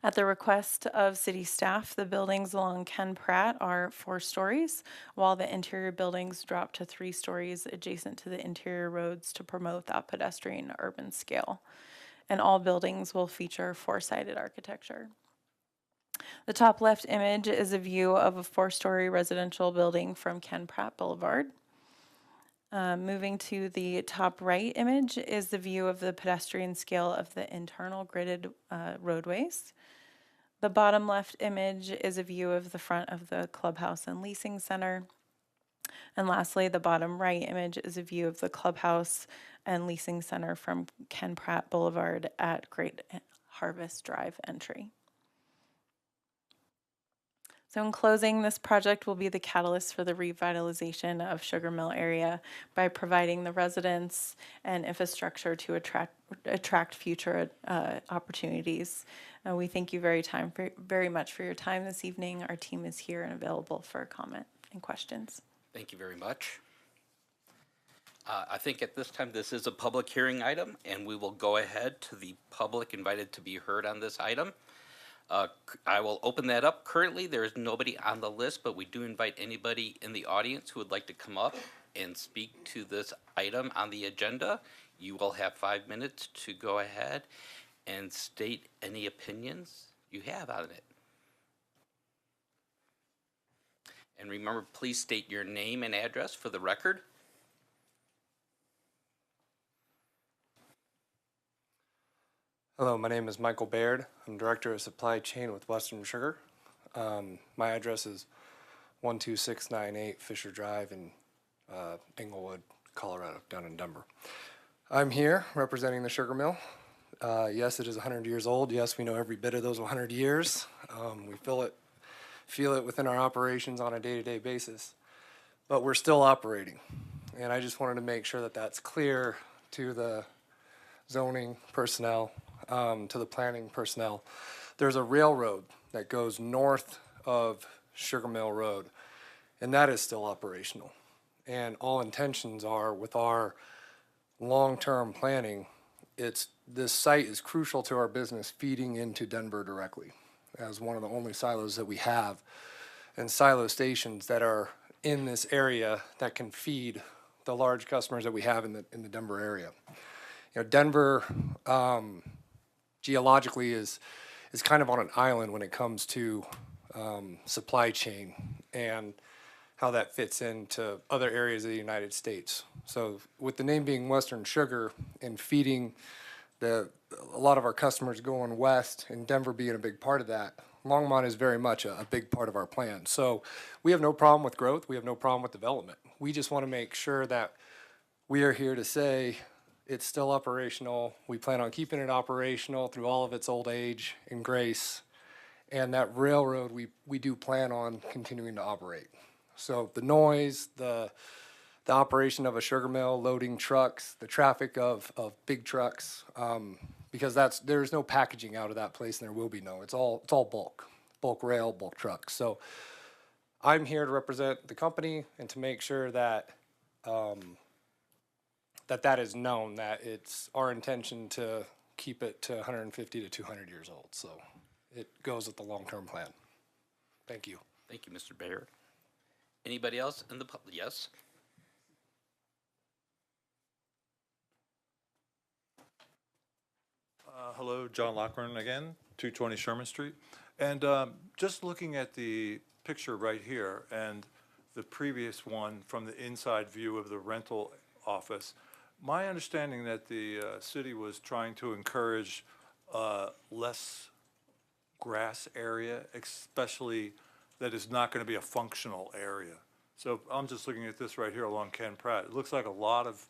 At the request of city staff, the buildings along Ken Pratt are 4 stories, while the interior buildings drop to 3 stories adjacent to the interior roads to promote that pedestrian urban scale. And all buildings will feature 4-sided architecture. The top left image is a view of a 4-story residential building from Ken Pratt Boulevard. Moving to the top right image is the view of the pedestrian scale of the internal gridded roadways. The bottom left image is a view of the front of the clubhouse and leasing center. And lastly, the bottom right image is a view of the clubhouse and leasing center from Ken Pratt Boulevard at Great Harvest Drive entry. So in closing, this project will be the catalyst for the revitalization of Sugar Mill area by providing the residents and infrastructure to attract future opportunities. We thank you very much for your time this evening. Our team is here and available for comment and questions. Thank you very much. I think at this time this is a public hearing item, and we will go ahead to the public invited to be heard on this item. I will open that up. Currently, there is nobody on the list, but we do invite anybody in the audience who would like to come up and speak to this item on the agenda. You will have 5 minutes to go ahead and state any opinions you have on it. And remember, please state your name and address for the record. Hello, my name is Michael Baird. I'm Director of Supply Chain with Western Sugar. My address is 12698 Fisher Drive in Englewood, Colorado, down in Denver. I'm here representing the sugar mill. Yes, it is 100 years old. Yes, we know every bit of those 100 years. We feel it within our operations on a day-to-day basis. But we're still operating. And I just wanted to make sure that that's clear to the zoning personnel, to the planning personnel. There's a railroad that goes north of Sugar Mill Road, and that is still operational. And all intentions are with our long-term planning, this site is crucial to our business feeding into Denver directly as one of the only silos that we have, and silo stations that are in this area that can feed the large customers that we have in the Denver area. You know, Denver geologically is kind of on an island when it comes to supply chain and how that fits into other areas of the United States. So with the name being Western Sugar and feeding a lot of our customers going west and Denver being a big part of that, Longmont is very much a big part of our plan. So we have no problem with growth. We have no problem with development. We just want to make sure that we are here to say it's still operational. We plan on keeping it operational through all of its old age and grace. And that railroad, we do plan on continuing to operate. So the noise, the operation of a sugar mill, loading trucks, the traffic of big trucks, because there's no packaging out of that place, and there will be no. It's all bulk rail, bulk trucks. So I'm here to represent the company and to make sure that that is known, that it's our intention to keep it to 150 to 200 years old. So it goes with the long-term plan. Thank you. Thank you, Mr. Baird. Anybody else in the public? Yes? Hello, John Lockburn again, 220 Sherman Street. And just looking at the picture right here and the previous one from the inside view of the rental office, my understanding that the city was trying to encourage less grass area, especially that is not going to be a functional area. So I'm just looking at this right here along Ken Pratt. It looks like a lot of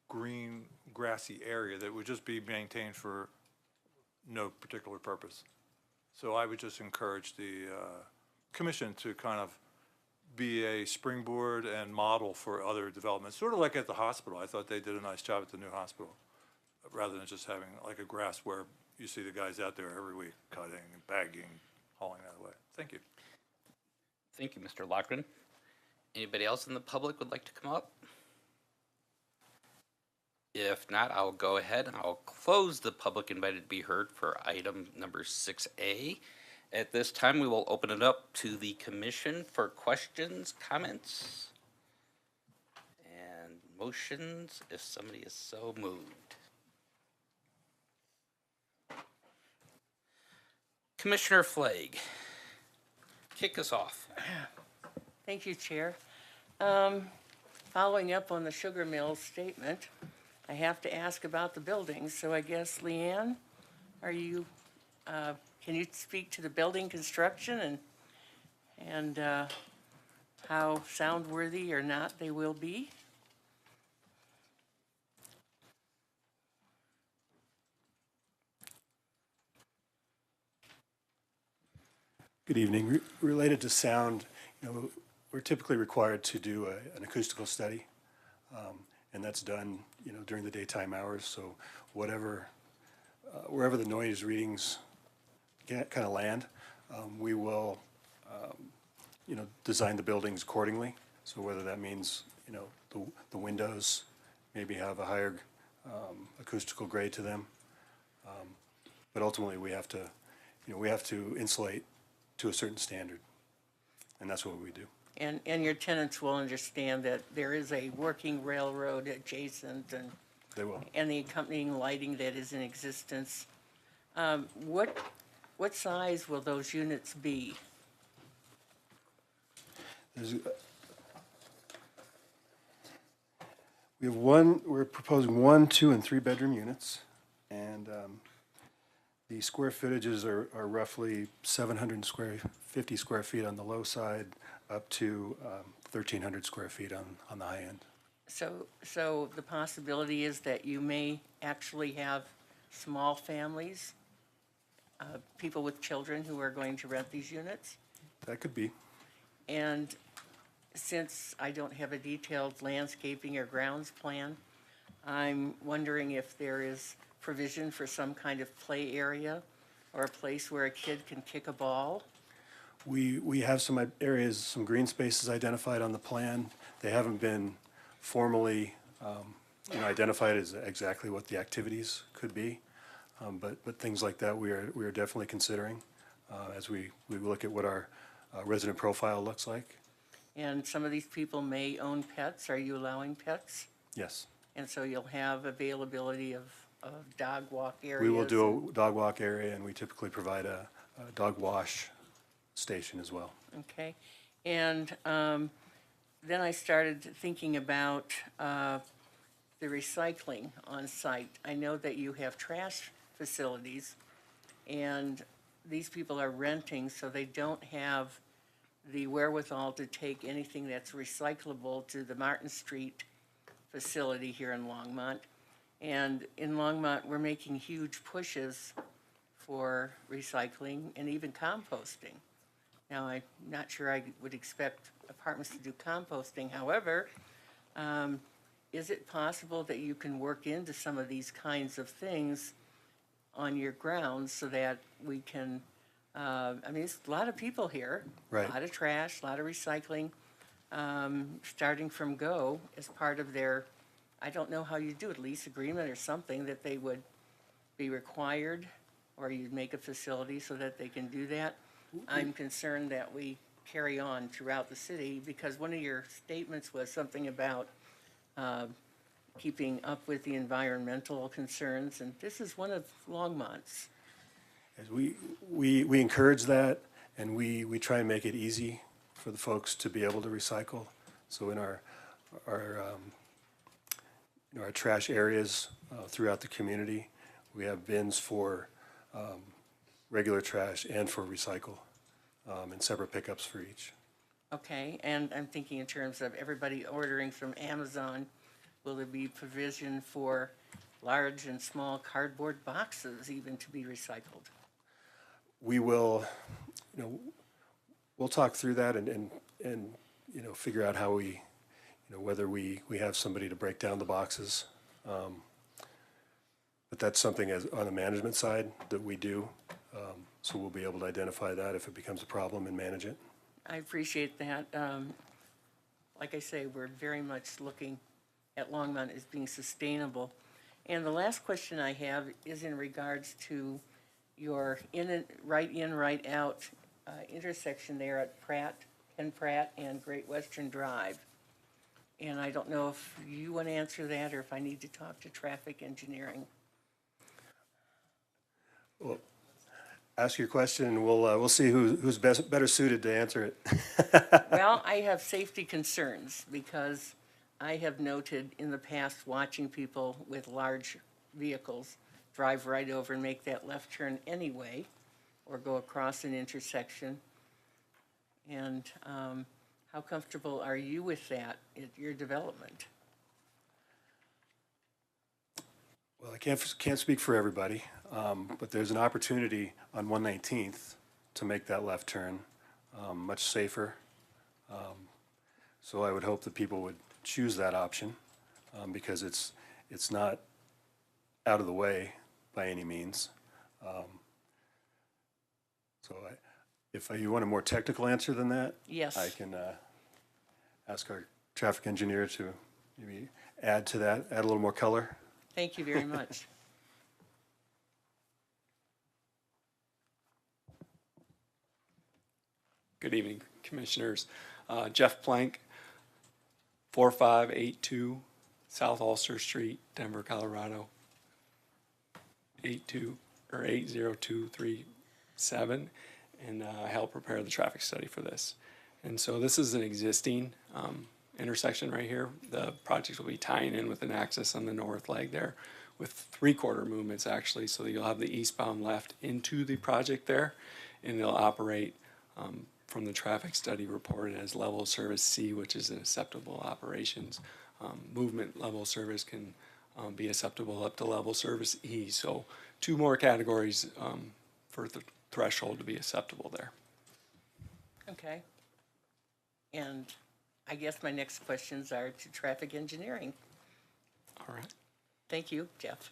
green, grassy area that would just be maintained for no particular purpose. So I would just encourage the commission to kind of be a springboard and model for other developments, sort of like at the hospital. I thought they did a nice job at the new hospital, rather than just having like a grass where you see the guys out there every week cutting, bagging, hauling that away. Thank you. Thank you, Mr. Lochran. Anybody else in the public would like to come up? If not, I'll go ahead and I'll close the public invited to be heard for item number 6A. At this time, we will open it up to the commission for questions, comments, and motions, if somebody is so moved. Commissioner Flagg, kick us off. Thank you, Chair. Following up on the sugar mill statement, I have to ask about the buildings. So I guess, Leanne, are you, can you speak to the building construction and how soundworthy or not they will be? Good evening. Related to sound, we're typically required to do an acoustical study, and that's done, during the daytime hours. So wherever the noise readings kind of land, we will, design the buildings accordingly. So whether that means, the windows maybe have a higher acoustical grade to them, but ultimately we have to insulate to a certain standard, and that's what we do. And your tenants will understand that there is a working railroad adjacent and They will. and the accompanying lighting that is in existence. What size will those units be? We're proposing 1, 2, and 3 bedroom units, and the square footages are roughly 750 square feet on the low side, up to 1,300 square feet on the high end. So the possibility is that you may actually have small families, people with children who are going to rent these units? That could be. And since I don't have a detailed landscaping or grounds plan, I'm wondering if there is provision for some kind of play area or a place where a kid can kick a ball? We have some areas, some green spaces identified on the plan. They haven't been formally, identified as exactly what the activities could be, but things like that we are definitely considering as we look at what our resident profile looks like. And some of these people may own pets. Are you allowing pets? Yes. And so you'll have availability of dog walk areas? We will do a dog walk area, and we typically provide a dog wash station as well. Okay. And then I started thinking about the recycling on site. I know that you have trash facilities, and these people are renting, so they don't have the wherewithal to take anything that's recyclable to the Martin Street facility here in Longmont. And in Longmont, we're making huge pushes for recycling and even composting. Now, I'm not sure I would expect apartments to do composting. However, is it possible that you can work into some of these kinds of things on your grounds so that we can, there's a lot of people here. Right. A lot of trash, a lot of recycling, starting from go as part of their, I don't know how you do it, lease agreement or something that they would be required, or you'd make a facility so that they can do that. I'm concerned that we carry on throughout the city, because one of your statements was something about keeping up with the environmental concerns, and this is one of Longmont's. As we encourage that, and we try and make it easy for the folks to be able to recycle. So in our trash areas throughout the community, we have bins for regular trash and for recycle, and separate pickups for each. Okay, and I'm thinking in terms of everybody ordering from Amazon, will there be provision for large and small cardboard boxes even to be recycled. We will, we'll talk through that and figure out how we, whether we have somebody to break down the boxes. But that's something on the management side that we do. So we'll be able to identify that if it becomes a problem and manage it. I appreciate that. Like I say, we're very much looking at Longmont as being sustainable. And the last question I have is in regards to your right out intersection there at Penn Pratt and Great Western Drive. And I don't know if you want to answer that or if I need to talk to traffic engineering. Well, ask your question and we'll see who's better suited to answer it. Well, I have safety concerns because I have noted in the past watching people with large vehicles drive right over and make that left turn anyway, or go across an intersection. And how comfortable are you with that at your development? Well, I can't speak for everybody, but there's an opportunity on 119th to make that left turn much safer. So I would hope that people would choose that option because it's not out of the way by any means. So if you want a more technical answer than that, yes, I can ask our traffic engineer to maybe add to that, add a little more color. Thank you very much. Good evening, Commissioners. Jeff Plank, 4582 South Ulster Street, Denver, Colorado, 80237, and I helped prepare the traffic study for this. And so this is an existing intersection right here. The project will be tying in with an access on the north leg there with 3/4 movements actually, so you'll have the eastbound left into the project there, and it'll operate from the traffic study reported as level service C, which is an acceptable operations. Movement level service can be acceptable up to level service E. So 2 more categories for the threshold to be acceptable there. Okay. And I guess my next questions are to traffic engineering. All right. Thank you, Jeff.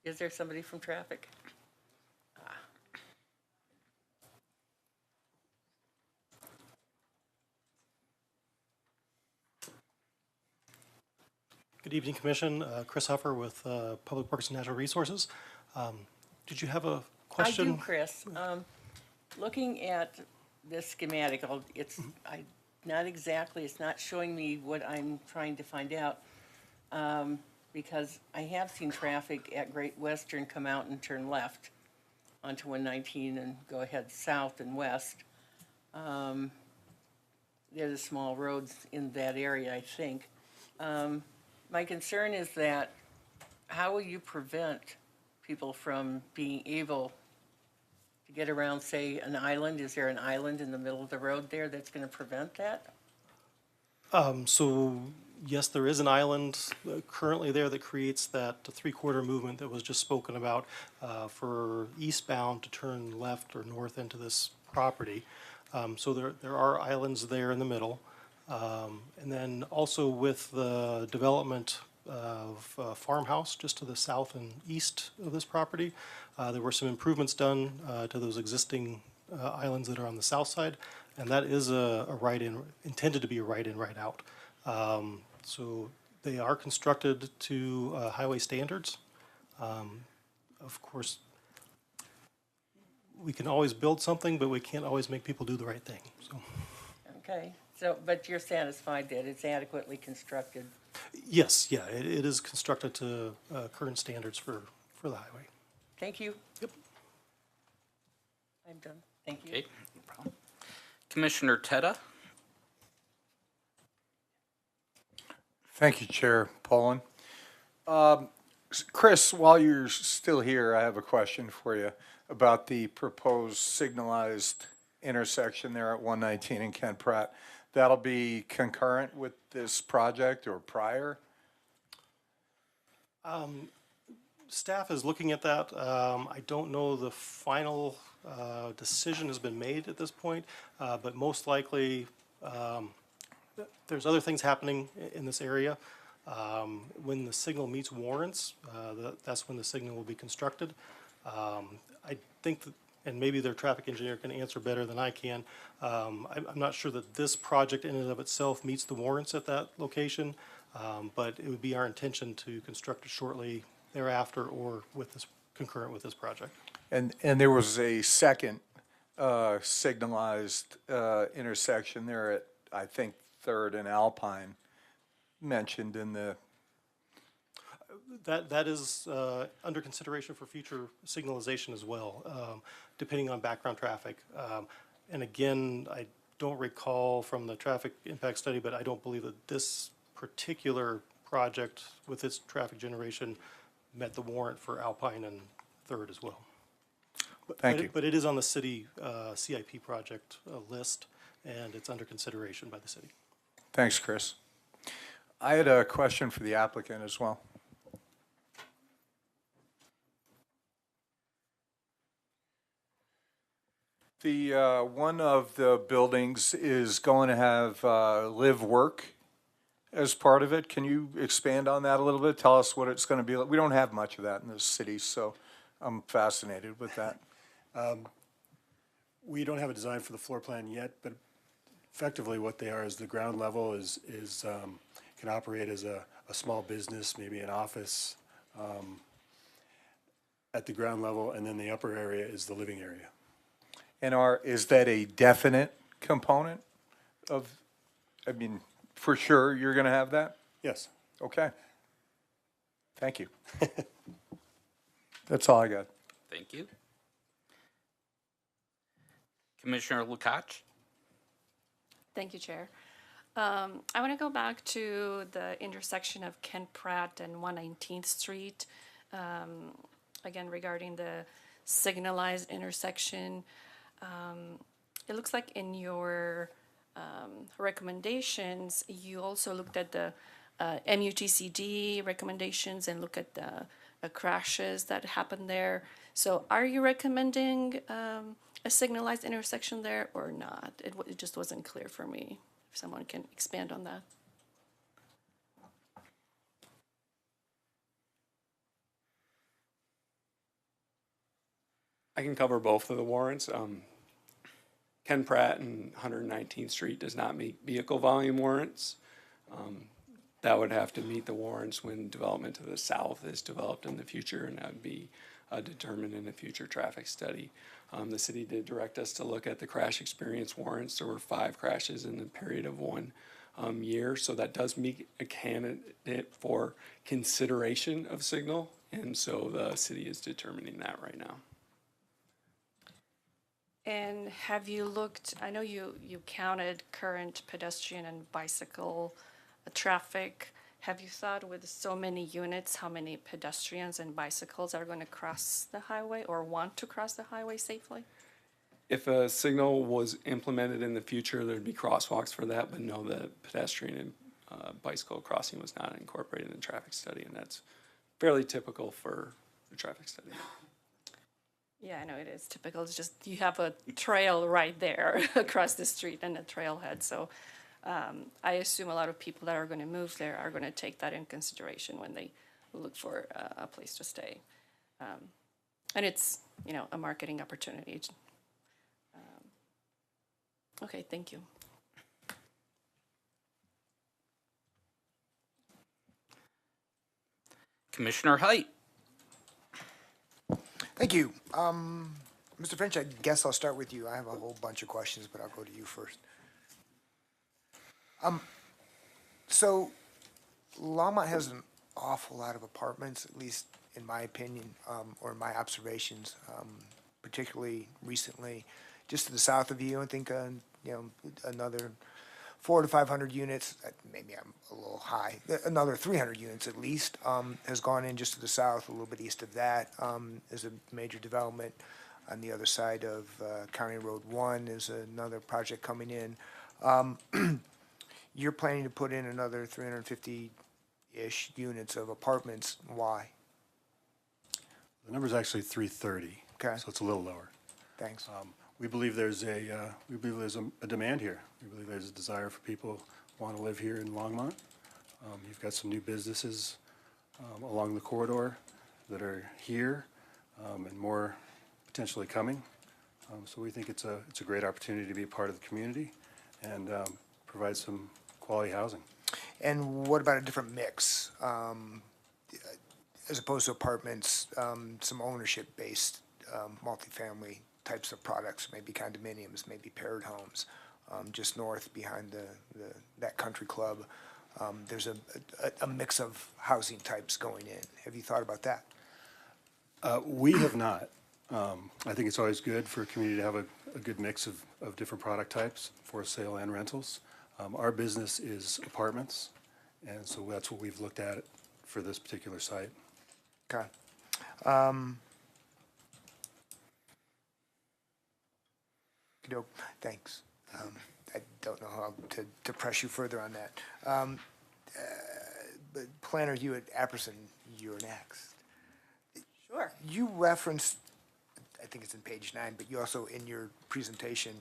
Is there somebody from traffic? Good evening, Commission. Chris Huffer with Public Works and Natural Resources. Did you have a question? I do, Chris. Looking at this schematic, it's not showing me what I'm trying to find out because I have seen traffic at Great Western come out and turn left onto 119 and go ahead south and west. There's the small roads in that area, I think. My concern is that how will you prevent people from being able to get around, say, an island? Is there an island in the middle of the road there that's going to prevent that? So yes, there is an island currently there that creates that 3/4 movement that was just spoken about for eastbound to turn left or north into this property. So there are islands there in the middle. And then also with the development of farmhouse just to the south and east of this property, there were some improvements done to those existing islands that are on the south side, and that is a right-in, intended to be a right-in, right-out. So they are constructed to highway standards. Of course, we can always build something, but we can't always make people do the right thing. So. Okay. So, but you're satisfied that it's adequately constructed? Yes, yeah, it is constructed to current standards for the highway. Thank you. Yep. I'm done. Thank you. Okay, no problem. Commissioner Teta? Thank you, Chair Poland. Chris, while you're still here, I have a question for you about the proposed signalized intersection there at 119 and Kent Pratt. That'll be concurrent with this project or prior? Staff is looking at that. I don't know the final decision has been made at this point, but most likely there's other things happening in this area. When the signal meets warrants, that's when the signal will be constructed. I think that, and maybe their traffic engineer can answer better than I can. I'm not sure that this project in and of itself meets the warrants at that location, but it would be our intention to construct it shortly thereafter or with this, concurrent with this project. And there was a second signalized intersection there at, I think, Third and Alpine mentioned in the, That is under consideration for future signalization as well, depending on background traffic. And again, I don't recall from the traffic impact study, but I don't believe that this particular project with its traffic generation met the warrant for Alpine and Third as well. Thank you. But it is on the city CIP project list, and it's under consideration by the city. thanks, Chris. I had a question for the applicant as well. The, one of the buildings is going to have live work as part of it. Can you expand on that a little bit? Tell us what it's going to be like. We don't have much of that in this city, so I'm fascinated with that. We don't have a design for the floor plan yet, but effectively what they are is the ground level is can operate as a small business, maybe an office at the ground level, and then the upper area is the living area. And is that a definite component of, I mean, for sure you're going to have that? Yes. Okay. Thank you. That's all I got. Thank you. Commissioner Lukacs? Thank you, Chair. I want to go back to the intersection of Ken Pratt and 119th Street. Again, regarding the signalized intersection. It looks like in your recommendations, you also looked at the MUTCD recommendations and look at the crashes that happened there. So are you recommending a signalized intersection there or not? It just wasn't clear for me. If someone can expand on that. I can cover both of the warrants. Ken Pratt and 119th Street does not meet vehicle volume warrants. That would have to meet the warrants when development to the south is developed in the future, and that would be determined in a future traffic study. The city did direct us to look at the crash experience warrants. There were 5 crashes in the period of 1 year, so that does meet a candidate for consideration of signal, and so the city is determining that right now. And have you looked, I know you counted current pedestrian and bicycle traffic. Have you thought with so many units, how many pedestrians and bicycles are going to cross the highway or want to cross the highway safely? If a signal was implemented in the future, there'd be crosswalks for that, but no, the pedestrian and bicycle crossing was not incorporated in the traffic study, and that's fairly typical for the traffic study. Yeah, I know it is typical. It's just you have a trail right there across the street and a trailhead. So I assume a lot of people that are going to move there are going to take that in consideration when they look for a place to stay. And it's, you know, a marketing opportunity. Okay, thank you. Commissioner Height? Thank you. Mr. Finch, I guess I'll start with you. I have a whole bunch of questions, but I'll go to you first. So Longmont has an awful lot of apartments, at least in my opinion, or in my observations, particularly recently. Just to the south of you, I think, you know, another 400 to 500 units, maybe I'm a little high, another 300 units at least, has gone in just to the south, a little bit east of that, is a major development. On the other side of County Road 1 is another project coming in. You're planning to put in another 350 units of apartments. Why? The number's actually 330. Okay. So it's a little lower. Thanks. We believe there's a demand here. We believe there's a desire for people who want to live here in Longmont. You've got some new businesses along the corridor that are here and more potentially coming. So we think it's a great opportunity to be a part of the community and provide some quality housing. And what about a different mix? As opposed to apartments, some ownership-based multifamily types of products, maybe condominiums, maybe paired homes. Just north behind that country club, there's a mix of housing types going in. Have you thought about that? We have not. I think it's always good for a community to have a good mix of different product types for sale and rentals. Our business is apartments, and so that's what we've looked at for this particular site. Okay. Thanks. I don't know how to press you further on that. But Planner Hewitt-Apperson, you're next. Sure. You referenced, I think it's in page 9, but you also, in your presentation,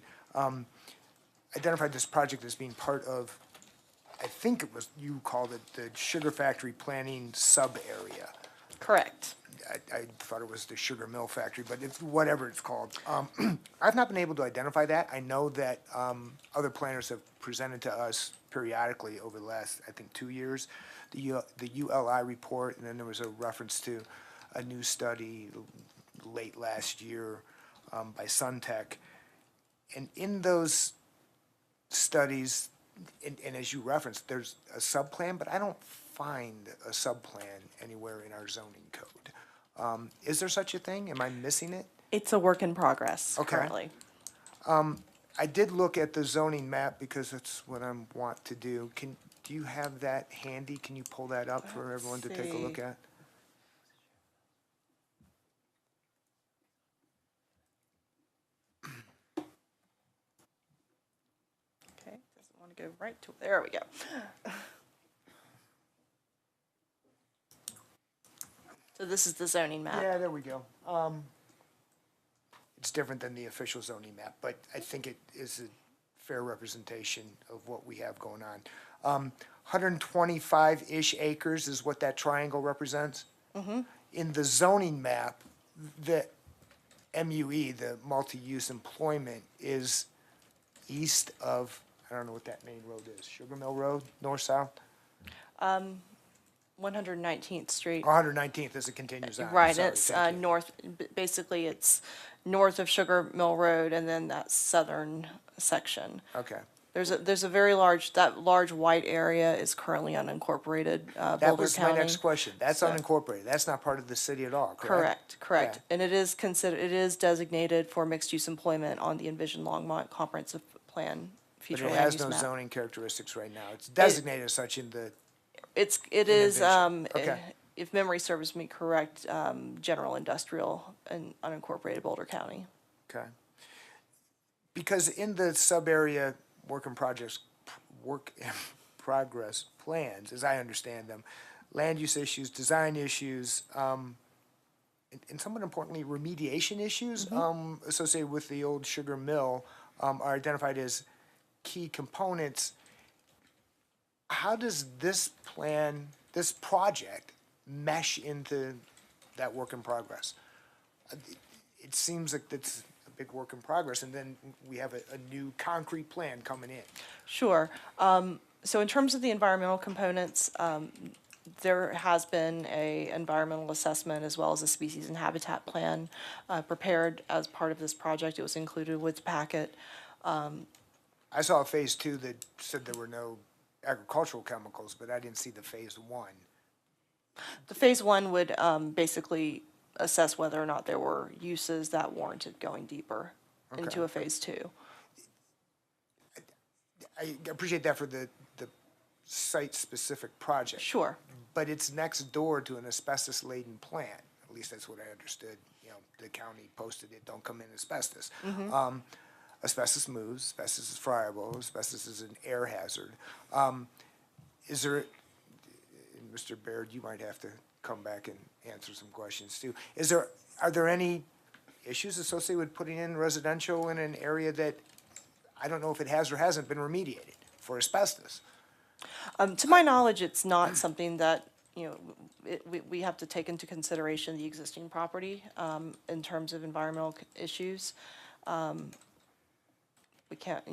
identified this project as being part of, I think it was, you called it the Sugar Factory Planning Sub-Area. Correct. I thought it was the sugar mill factory, but it's whatever it's called. I've not been able to identify that. I know that other planners have presented to us periodically over the last, I think, 2 years, the ULI report, and then there was a reference to a new study late last year by Suntech. And in those studies, and as you referenced, there's a sub-plan, but I don't find a sub-plan anywhere in our zoning code. Is there such a thing? Am I missing it? It's a work in progress Okay. currently. I did look at the zoning map because that's what I want to do. Do you have that handy? Can you pull that up for everyone to take a look see. at? Okay, doesn't want to go right to, there we go. So this is the zoning map. Yeah, there we go. It's different than the official zoning map, but I think it is a fair representation of what we have going on. 125-ish acres is what that triangle represents. Mm-hmm. In the zoning map, the MUE, the multi-use employment, is east of, I don't know what that main road is, Sugar Mill Road, north-south? 119th Street. 119th as it continues on. Right, Sorry, it's thank you. north, basically it's north of Sugar Mill Road and then that southern section. Okay. There's a very large, that large white area is currently unincorporated, Boulder County. That was my next question. That's So- unincorporated. That's not part of the city at all, correct? Correct. Okay. And it is it is designated for mixed-use employment on the Envision Longmont Comprehensive Plan But future it land has use no map. zoning characteristics right now. It's designated as such in the, It in is, Envision. Okay. if memory serves me correct, general industrial and unincorporated Boulder County. okay. Because in the sub-area work in progress plans, as I understand them, land use issues, design issues, and somewhat importantly, remediation issues associated with the old sugar mill are identified as key components. How does this plan, this project, mesh into that work in progress? It seems like it's a big work in progress, and then we have a new concrete plan coming in. Sure. So in terms of the environmental components, there has been a environmental assessment as well as a species and habitat plan prepared as part of this project. It was included with the packet. I saw a phase 2 that said there were no agricultural chemicals, but I didn't see the phase 1. The phase 1 would basically assess whether or not there were uses that warranted going deeper into Okay. a phase 2. I appreciate that for the site-specific project. Sure. But it's next door to an asbestos-laden plant. At least that's what I understood. You know, the county posted it, don't come in asbestos. Asbestos moves, asbestos is friable, asbestos is an air hazard. Is there, Mr. Baird, you might have to come back and answer some questions too. Are there any issues associated with putting in residential in an area that, I don't know if it has or hasn't been remediated for asbestos? To my knowledge, it's not something that, we have to take into consideration the existing property in terms of environmental issues. We can't,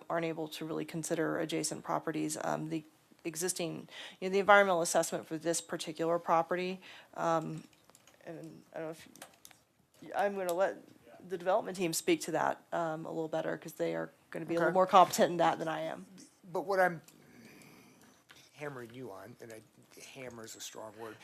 aren't able to really consider adjacent properties. The existing, the environmental assessment for this particular property, and I don't know if, I'm going to let the development team speak to that a little better, because they are going to be a little Okay. more competent in that than I am. But what I'm hammering you on, and hammer is a strong word,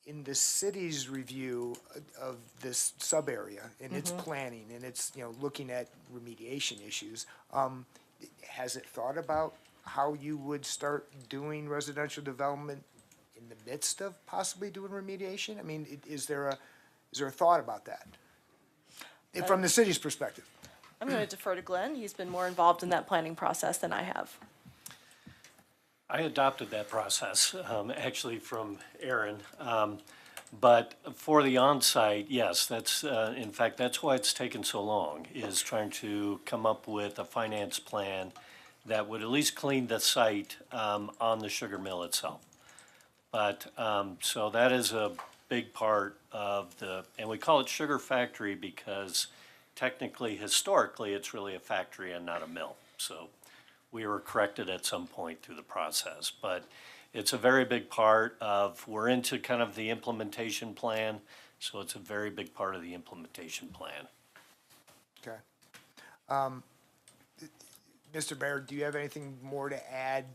in the city's review of this sub-area, and its planning, and its, looking at remediation issues, has it thought about how you would start doing residential development in the midst of possibly doing remediation? I mean, is there a thought about that? From the city's perspective? I'm going to defer to Glenn. He's been more involved in that planning process than I have. I adopted that process, actually from Aaron. But for the on-site, yes, that's, in fact, that's why it's taken so long, is trying to come up with a finance plan that would at least clean the site on the sugar mill itself. But, so that is a big part of and we call it sugar factory because technically, historically, it's really a factory and not a mill. So we were corrected at some point through the process, but it's a very big part of, we're into kind of the implementation plan, so it's a very big part of the implementation plan. Okay. Mr. Baird, do you have anything more to add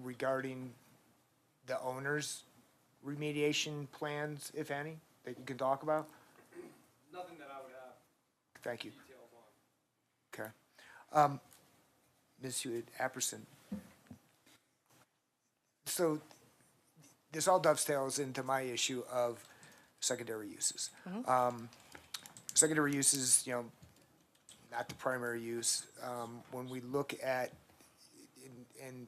regarding the owner's remediation plans, if any, that you can talk about? Nothing that I would have. Thank you. Okay. Ms. Hewitt-Apperson. So this all dovetails into my issue of secondary uses. Secondary uses, not the primary use. When we look at, and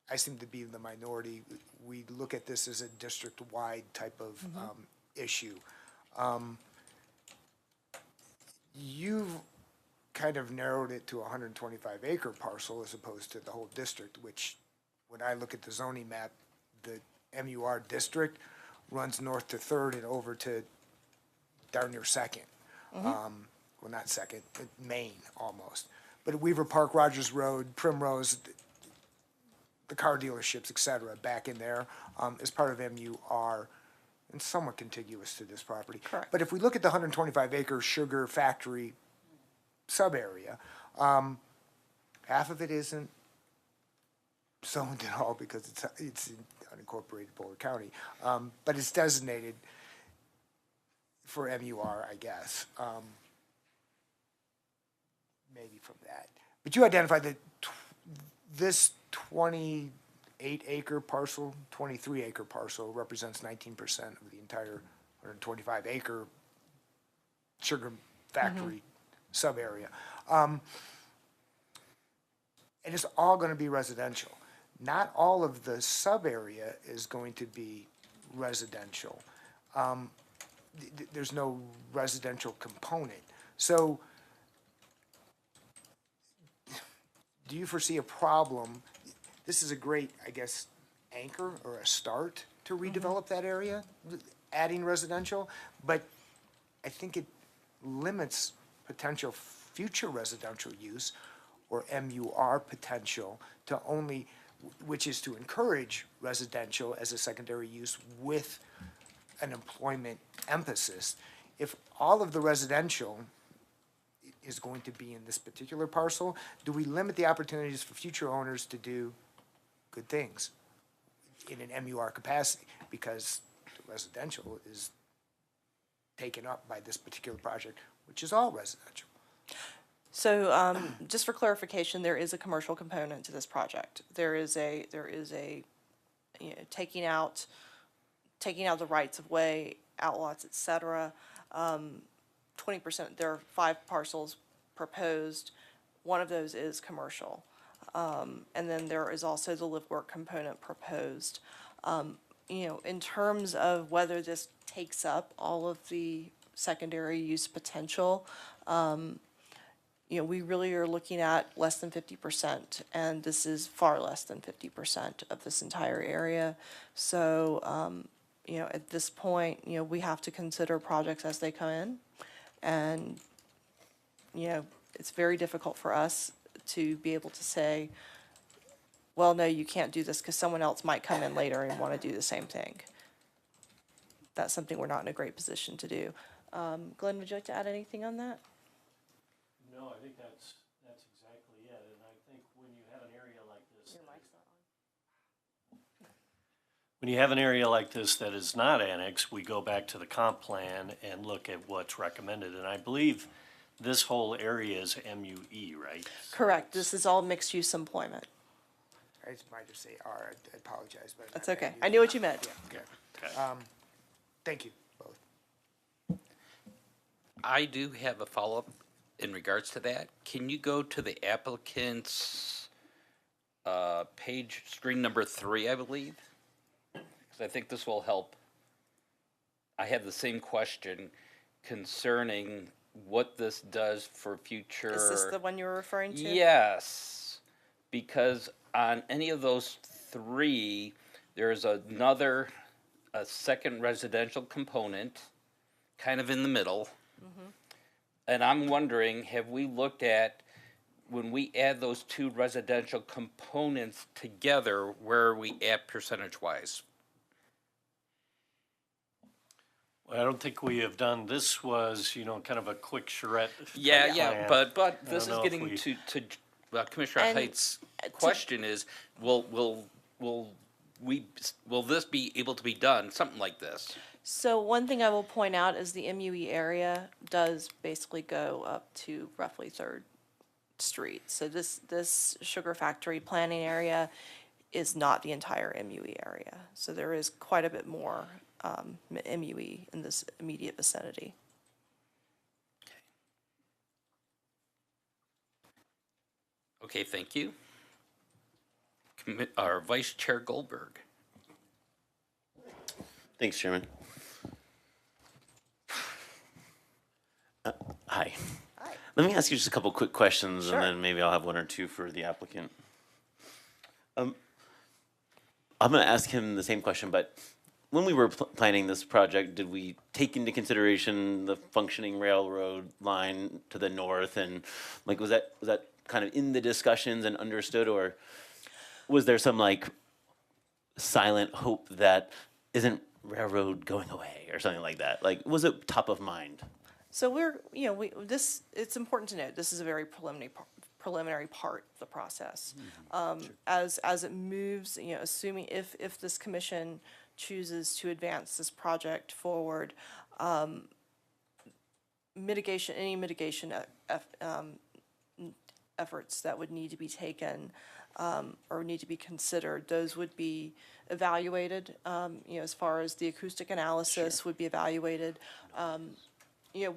I seem to be in the minority, we look at this as a district-wide type of issue. You've kind of narrowed it to a 125 acre parcel as opposed to the whole district, which when I look at the zoning map, the MUR district runs north to Third and over to darn near Second. Well, not Second, Main almost. But at Weaver Park, Rogers Road, Primrose, the car dealerships, et cetera, back in there as part of MUR and somewhat contiguous to this property. Correct. But if we look at the 125 acre sugar factory sub-area, half of it isn't zoned at all because it's in unincorporated Boulder County, but it's designated for MUR, I guess. Maybe from that. But you identified that this 28 acre parcel, 23 acre parcel represents 19% of the entire 125 acre sugar factory sub-area. And it's all going to be residential. Not all of the sub-area is going to be residential. There's no residential component. So do you foresee a problem? This is a great, I guess, anchor or a start to redevelop that area, adding residential, but I think it limits potential future residential use or MUR potential to only, which is to encourage residential as a secondary use with an employment emphasis. If all of the residential is going to be in this particular parcel, do we limit the opportunities for future owners to do good things in an MUR capacity? Because the residential is taken up by this particular project, which is all residential. So just for clarification, there is a commercial component to this project. There is a taking out the rights of way, outlots, et cetera. 20%, there are 5 parcels proposed. One of those is commercial. And then there is also the live work component proposed. In terms of whether this takes up all of the secondary use potential, we really are looking at less than 50%, and this is far less than 50% of this entire area. So, at this point, we have to consider projects as they come in. And, it's very difficult for us to be able to say, well, no, you can't do this because someone else might come in later and want to do the same thing. That's something we're not in a great position to do. Glenn, would you like to add anything on that? No, I think that's exactly it, and I think when you have an area like this. Your mic's not on. When you have an area like this that is not annexed, we go back to the comp plan and look at what's recommended, and I believe this whole area is MUE, right? Correct. This is all mixed-use employment. I might just say R, I apologize, but. That's okay. I knew what you meant. Yeah, okay. Okay. Thank you both. I do have a follow-up in regards to that. Can you go to the applicant's page, screen number 3, I believe? Because I think this will help. I have the same question concerning what this does for future. Is this the one you were referring to? Yes, because on any of those 3, there's a second residential component, kind of in the middle. And I'm wondering, have we looked at, when we add those 2 residential components together, where are we at percentage-wise? Well, I don't think we have done, this was, kind of a quick charrette. Yeah, plan. but this is don't know if getting we- to Commissioner And Height's question is, will this be able to be done, something like this? So one thing I will point out is the MUE area does basically go up to roughly 3rd Street. So this sugar factory planning area is not the entire MUE area. So there is quite a bit more MUE in this immediate vicinity. Okay, thank you. Our Vice Chair Goldberg. Thanks, Chairman. Hi. Hi. Let me ask you just a couple quick questions, Sure. and then maybe I'll have 1 or 2 for the applicant. I'm going to ask him the same question, but when we were planning this project, did we take into consideration the functioning railroad line to the north, and was that kind of in the discussions and understood, or was there some silent hope that isn't railroad going away or something like that? Was it top of mind? So it's important to note, this is a very preliminary part of the process. As it moves, assuming if this commission chooses to advance this project forward, any mitigation efforts that would need to be taken or need to be considered, those would be evaluated. As far as the acoustic analysis would be evaluated.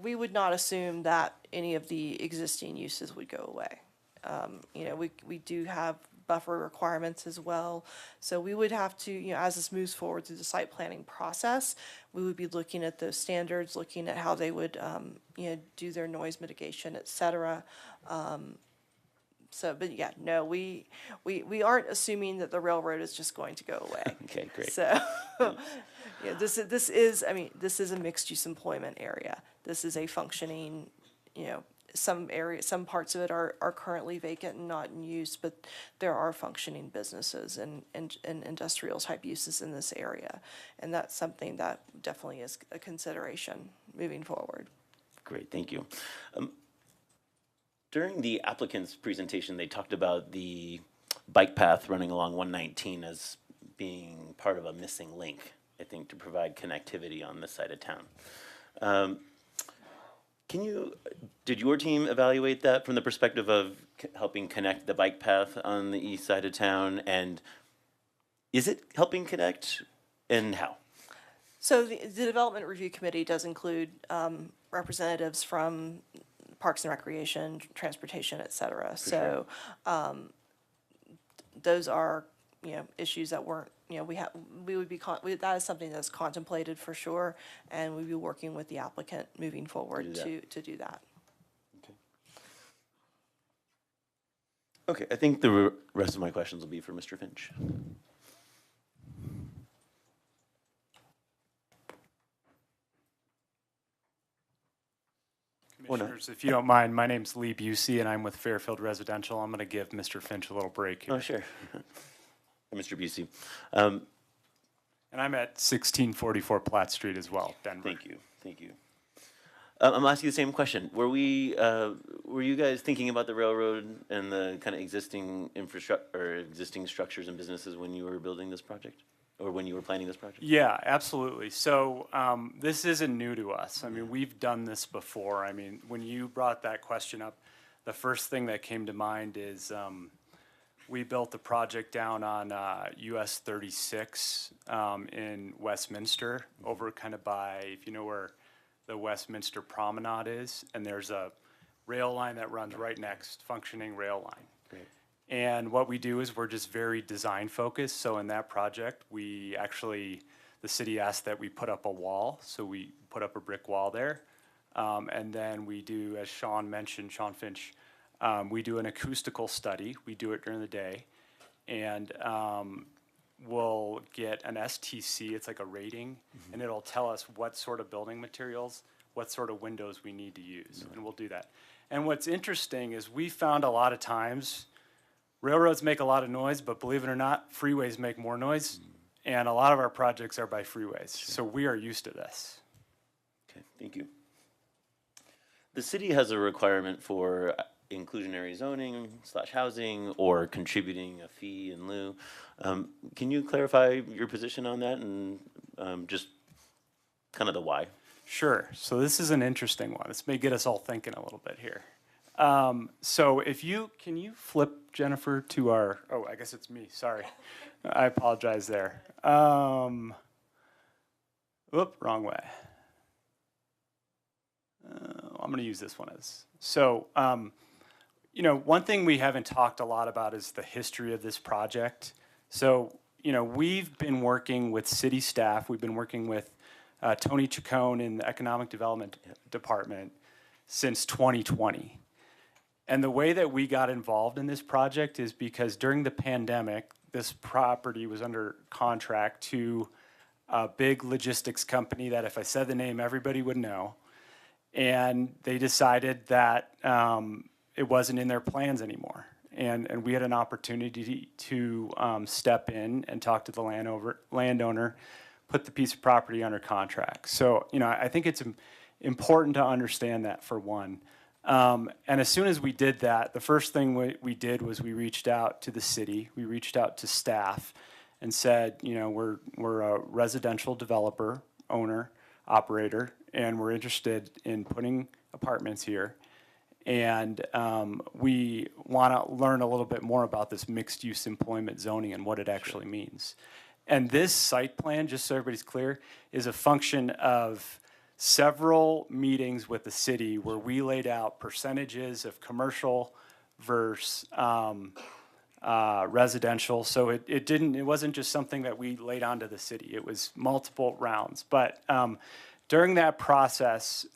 We would not assume that any of the existing uses would go away. We do have buffer requirements as well. So we would have to, as this moves forward through the site planning process, we would be looking at those standards, looking at how they would, do their noise mitigation, et cetera. But yeah, no, we aren't assuming that the railroad is just going to go away. Okay, great. So, this is a mixed-use employment area. This is a functioning, some parts of it are currently vacant and not in use, but there are functioning businesses and industrial type uses in this area. And that's something that definitely is a consideration moving forward. Great, thank you. During the applicant's presentation, they talked about the bike path running along 119 as being part of a missing link, I think, to provide connectivity on this side of town. Did your team evaluate that from the perspective of helping connect the bike path on the east side of town? And is it helping connect, and how? So the Development Review Committee does include representatives from Parks and Recreation, Transportation, et cetera. So, those are, issues that weren't, we would be, that is something that's contemplated for sure, and we'd be working with the applicant moving forward to do that. Okay, I think the rest of my questions will be for Mr. Finch. Commissioners, if you don't mind, my name's Lee Busey, and I'm with Fairfield Residential. I'm going to give Mr. Finch a little break here. Oh, sure. Mr. Busey. And I'm at 1644 Platt Street as well, Denver. Thank you. Thank you. I'm asking you the same question. Were you guys thinking about the railroad and the kind of existing infrastructure or existing structures and businesses when you were building this project, or when you were planning this project? Yeah, absolutely. So this isn't new to us. I mean, we've done this before. I mean, when you brought that question up, the first thing that came to mind is we built a project down on US 36 in Westminster, over kind of by, if you know where the Westminster Promenade is, and there's a rail line that runs right next, functioning rail line. Great. And what we do is we're just very design focused. So in that project, we actually, the city asked that we put up a wall. So we put up a brick wall there. And then we do, as Sean mentioned, Sean Finch, we do an acoustical study. We do it during the day. And we'll get an STC, it's like a rating, and it'll tell us what sort of building materials, what sort of windows we need to use, and we'll do that. And what's interesting is we found a lot of times, railroads make a lot of noise, but believe it or not, freeways make more noise, and a lot of our projects are by freeways, so we are used to this. Okay, thank you. The city has a requirement for inclusionary zoning / housing or contributing a fee in lieu. Can you clarify your position on that and just kind of the why? Sure. So this is an interesting one. This may get us all thinking a little bit here. So if can you flip, Jennifer, to our, oh, I guess it's me, sorry. I apologize there. Whoop, wrong way. I'm gonna use this one as, so, one thing we haven't talked a lot about is the history of this project. So, we've been working with city staff, we've been working with Tony Chacon in the Economic Development Department since 2020. And the way that we got involved in this project is because during the pandemic, this property was under contract to a big logistics company that if I said the name, everybody would know. And they decided that it wasn't in their plans anymore. And we had an opportunity to step in and talk to the landowner, put the piece of property under contract. So, I think it's important to understand that, for one. And as soon as we did that, the first thing we did was we reached out to the city, we reached out to staff and said, we're a residential developer, owner, operator, and we're interested in putting apartments here. And we want to learn a little bit more about this mixed-use employment zoning and what it actually means. And this site plan, just so everybody's clear, is a function of several meetings with the city where we laid out percentages of commercial versus residential. So it wasn't just something that we laid onto the city. It was multiple rounds. But during that process,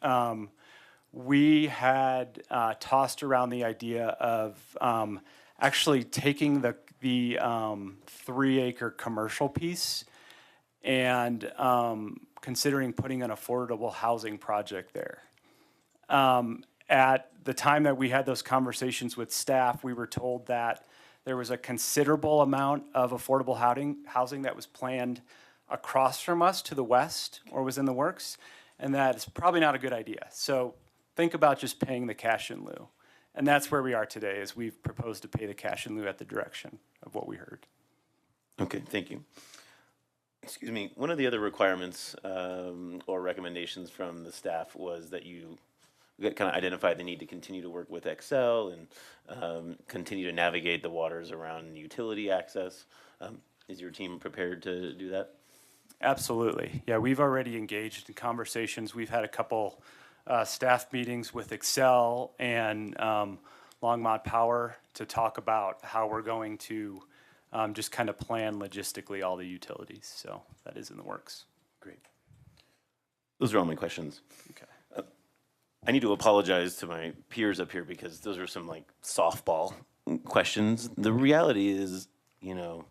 we had tossed around the idea of actually taking the 3-acre commercial piece and considering putting an affordable housing project there. At the time that we had those conversations with staff, we were told that there was a considerable amount of affordable housing that was planned across from us to the west or was in the works, and that's probably not a good idea. So think about just paying the cash in lieu. And that's where we are today, is we've proposed to pay the cash in lieu at the direction of what we heard. Okay, thank you. Excuse me, one of the other requirements or recommendations from the staff was that you kind of identify the need to continue to work with Excel and continue to navigate the waters around utility access. Is your team prepared to do that? Absolutely. Yeah, we've already engaged in conversations. We've had a couple staff meetings with Excel and Longmont Power to talk about how we're going to just kind of plan logistically all the utilities. So that is in the works. Great. Those are all my questions. Okay. I need to apologize to my peers up here because those are some like softball questions. The reality is, you know,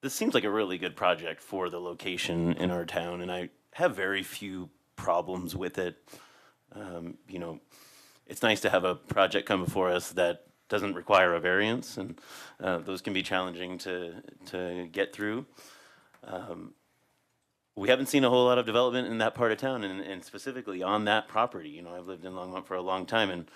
this seems like a really good project for the location in our town, and I have very few problems with it. You know, it's nice to have a project come before us that doesn't require a variance, and those can be challenging to get through. We haven't seen a whole lot of development in that part of town, and specifically on that property. You know, I've lived in Longmont for a long time, and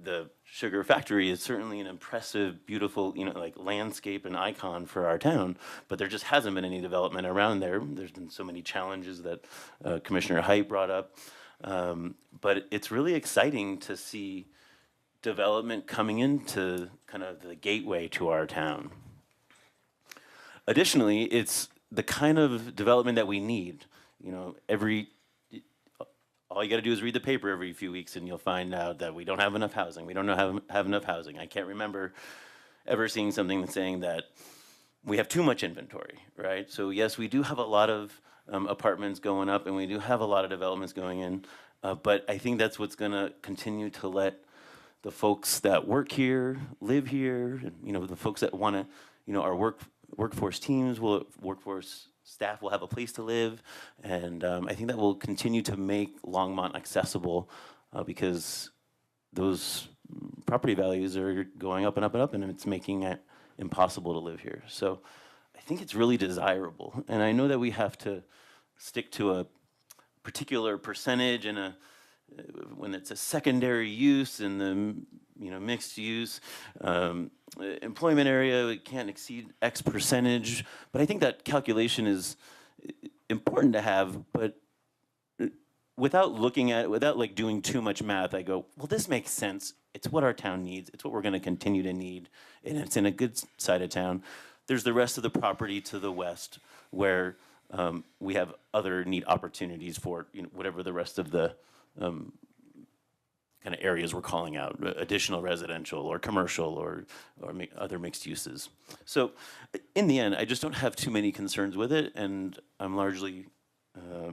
the sugar factory is certainly an impressive, beautiful, you know, like landscape and icon for our town, but there just hasn't been any development around there. There's been so many challenges that Commissioner Height brought up. But it's really exciting to see development coming into kind of the gateway to our town. Additionally, it's the kind of development that we need. You know, all you got to do is read the paper every few weeks and you'll find out that we don't have enough housing. We don't have enough housing. I can't remember ever seeing something saying that we have too much inventory, right? So yes, we do have a lot of apartments going up and we do have a lot of developments going in, but I think that's what's going to continue to let the folks that work here, live here, and, you know, the folks that want to, you know, our workforce teams, workforce staff will have a place to live, and I think that will continue to make Longmont accessible because those property values are going up and up and up, and it's making it impossible to live here. So I think it's really desirable, and I know that we have to stick to a particular percentage and when it's a secondary use in the, you know, mixed use employment area, it can't exceed X percentage. But I think that calculation is important to have, but without looking at it, without like doing too much math, I go, well, this makes sense. It's what our town needs. It's what we're going to continue to need, and it's in a good side of town. There's the rest of the property to the west where we have other neat opportunities for, you know, whatever the rest of the kind of areas we're calling out, additional residential or commercial or other mixed uses. So in the end, I just don't have too many concerns with it, and I'm largely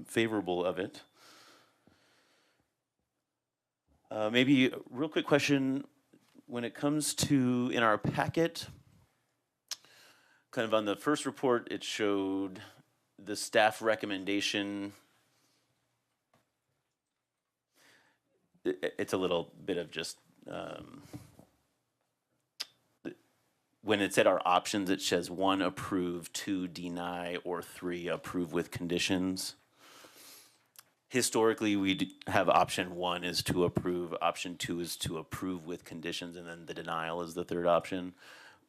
favorable of it. Maybe a real quick question, when it comes to, in our packet, kind of on the first report, it showed the staff recommendation. It's a little bit of just, when it said our options, it says 1, approve, 2, deny, or 3, approve with conditions. Historically, we have option 1 is to approve, option 2 is to approve with conditions, and then the denial is the third option.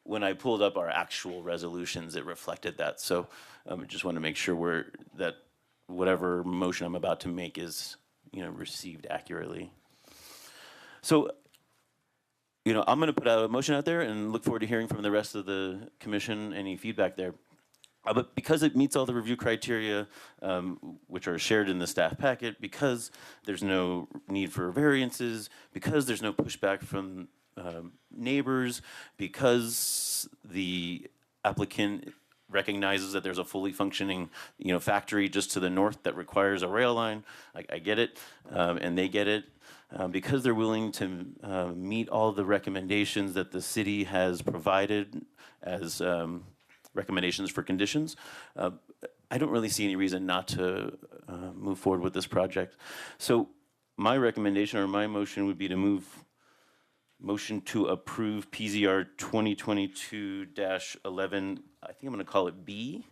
When I pulled up our actual resolutions, it reflected that. So I just want to make sure that whatever motion I'm about to make is, you know, received accurately. So, you know, I'm going to put out a motion out there and look forward to hearing from the rest of the commission, any feedback there. But because it meets all the review criteria, which are shared in the staff packet, because there's no need for variances, because there's no pushback from neighbors, because the applicant recognizes that there's a fully functioning, you know, factory just to the north that requires a rail line. I get it, and they get it. Because they're willing to meet all the recommendations that the city has provided as recommendations for conditions, I don't really see any reason not to move forward with this project. So my recommendation or my motion would be to motion to approve PZR 2022-11, I think I'm going to call it B.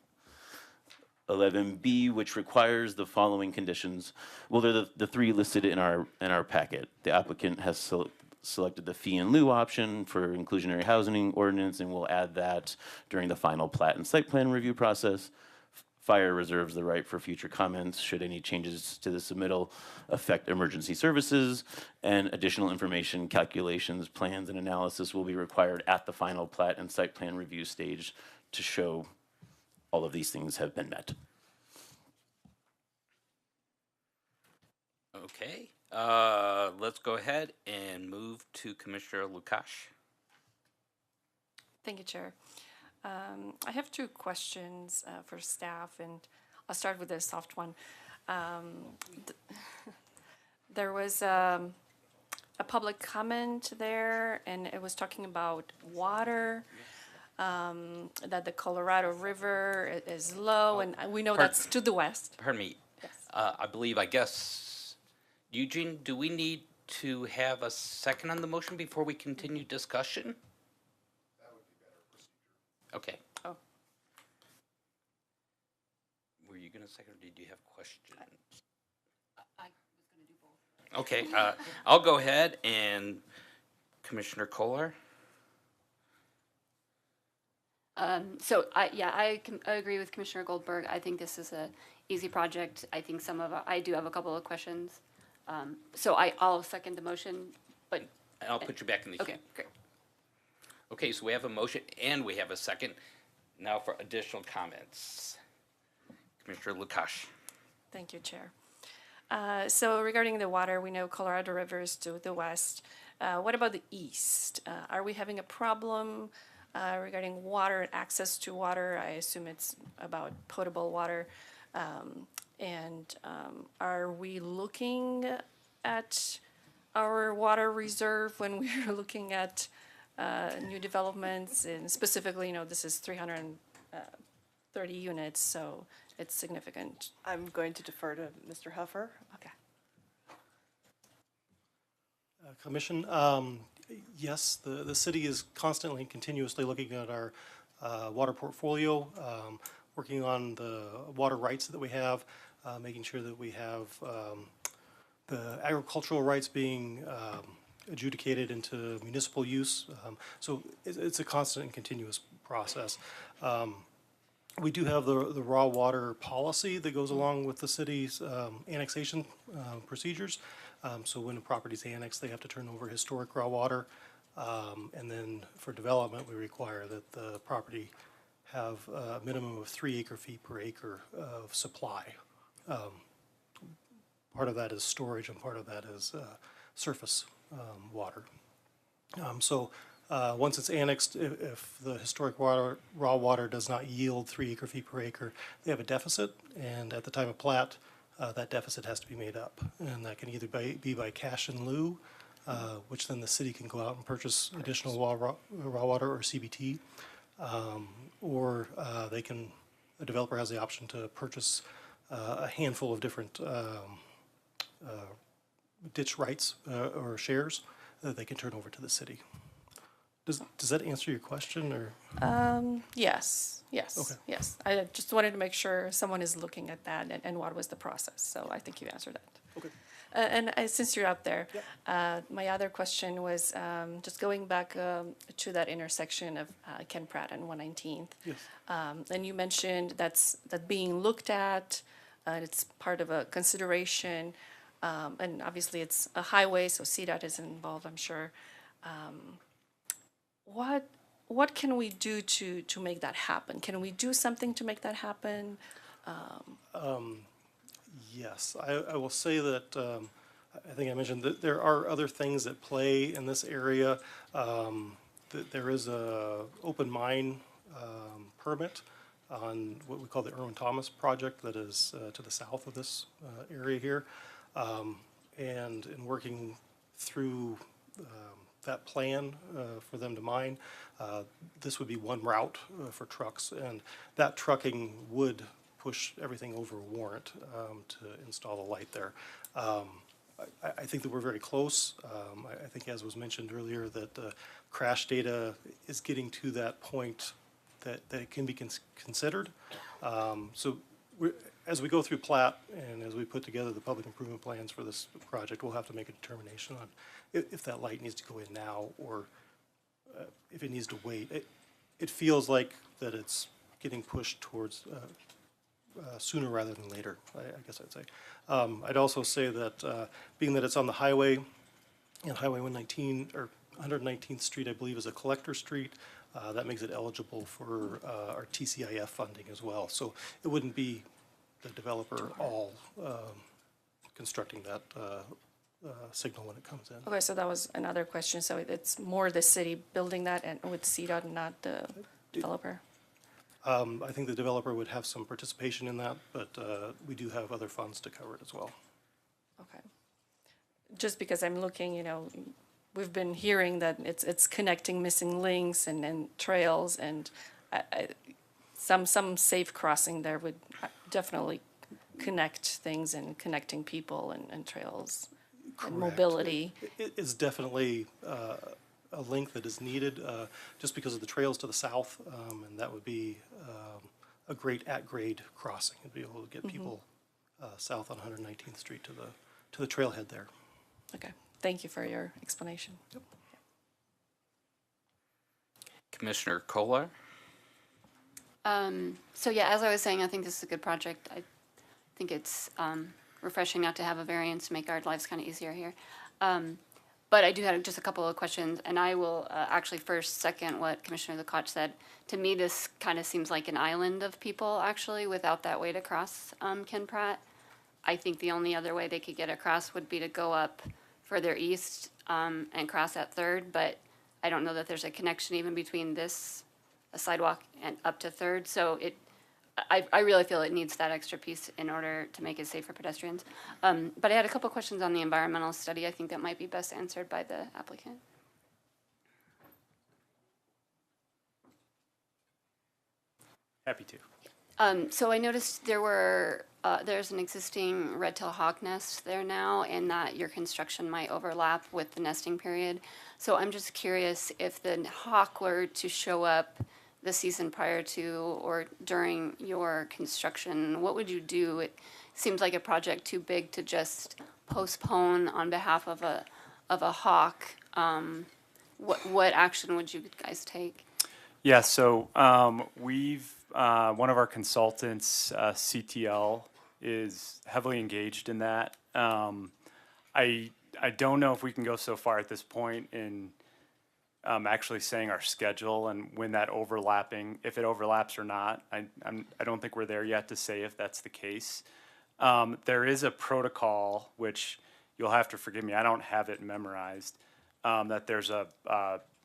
11B, which requires the following conditions. Well, they're the 3 listed in our packet. The applicant has selected the fee in lieu option for inclusionary housing ordinance, and we'll add that during the final plat and site plan review process. Fire reserves the right for future comments should any changes to the submittal affect emergency services, and additional information, calculations, plans, and analysis will be required at the final plat and site plan review stage to show all of these things have been met. Okay, let's go ahead and move to Commissioner Lukash. Thank you, Chair. I have two questions for staff, and I'll start with a soft one. There was a public comment there, and it was talking about water, that the Colorado River is low, and we know that's to the west. Pardon me. I guess, Eugene, do we need to have a second on the motion before we continue discussion? That would be better procedure. Okay. Oh. Were you gonna second, or did you have questions? I was gonna do both. Okay, I'll go ahead and Commissioner Kohler. So I agree with Commissioner Goldberg. I think this is a easy project. I think I do have a couple of questions. So I'll second the motion, but. And I'll put you back in the queue. Okay, great. Okay, so we have a motion and we have a second. Now for additional comments. Commissioner Lukash. Thank you, Chair. So regarding the water, we know Colorado River is to the west. What about the east? Are we having a problem regarding water and access to water? I assume it's about potable water. Are we looking at our water reserve when we're looking at new developments? And specifically, this is 330 units, so it's significant. I'm going to defer to Mr. Huffer. Okay. Commission, yes, the city is constantly and continuously looking at our water portfolio, working on the water rights that we have, making sure that we have the agricultural rights being adjudicated into municipal use. So it's a constant and continuous process. We do have the raw water policy that goes along with the city's annexation procedures. So when a property's annexed, they have to turn over historic raw water. And then for development, we require that the property have a minimum of 3 acre-feet per acre of supply. Part of that is storage and part of that is surface water. Once it's annexed, if the historic raw water does not yield 3 acre-feet per acre, they have a deficit, and at the time of plat, that deficit has to be made up. And that can either be by cash in lieu, which then the city can go out and purchase additional raw water or CBT, or the developer has the option to purchase a handful of different ditch rights or shares that they can turn over to the city. Does that answer your question, or? Yes. Okay. Yes. I just wanted to make sure someone is looking at that and what was the process. So I think you answered that. Okay. Since you're out there, my other question was just going back to that intersection of Ken Pratt and 119th. Yes. And you mentioned that being looked at, it's part of a consideration, and obviously it's a highway, so CDOT is involved, I'm sure. What can we do to make that happen? Can we do something to make that happen? Yes, I will say that I think I mentioned that there are other things at play in this area. There is a open mine permit on what we call the Irwin Thomas project that is to the south of this area here. And in working through that plan for them to mine, this would be one route for trucks, and that trucking would push everything over a warrant to install the light there. I think that we're very close. I think, as was mentioned earlier, that the crash data is getting to that point that it can be considered. So as we go through plat and as we put together the public improvement plans for this project, we'll have to make a determination on if that light needs to go in now or if it needs to wait. It feels like that it's getting pushed towards sooner rather than later, I guess I'd say. I'd also say that being that it's on the highway, and Highway 119 or 119th Street, I believe, is a collector street. That makes it eligible for our TCIF funding as well. So it wouldn't be the developer all constructing that signal when it comes in. Okay, so that was another question. So it's more the city building that and with CDOT and not the developer? I think the developer would have some participation in that, but we do have other funds to cover it as well. Okay. Just because I'm looking, we've been hearing that it's connecting missing links and trails, and some safe crossing there would definitely connect things and connecting people and trails and mobility. It is definitely a link that is needed just because of the trails to the south, and that would be a great at-grade crossing. It'd be able to get people south on 119th Street to the trailhead there. Okay, thank you for your explanation. Yep. Commissioner Kohler? So yeah, as I was saying, I think this is a good project. I think it's refreshing not to have a variance to make our lives kind of easier here. But I do have just a couple of questions, and I will actually first second what Commissioner LaCoche said. To me, this kind of seems like an island of people, actually, without that way to cross Ken Pratt. I think the only other way they could get across would be to go up further east and cross at Third, but I don't know that there's a connection even between this sidewalk and up to Third. So I really feel it needs that extra piece in order to make it safe for pedestrians. But I had a couple questions on the environmental study. I think that might be best answered by the applicant. Happy to. So I noticed there's an existing red-tailed hawk nest there now, and that your construction might overlap with the nesting period. So I'm just curious, if the hawk were to show up the season prior to or during your construction, what would you do? It seems like a project too big to just postpone on behalf of a hawk. What action would you guys take? Yeah, so we've one of our consultants, CTL, is heavily engaged in that. I don't know if we can go so far at this point in actually saying our schedule and when that overlapping, if it overlaps or not. I don't think we're there yet to say if that's the case. There is a protocol, which you'll have to forgive me, I don't have it memorized, that there's a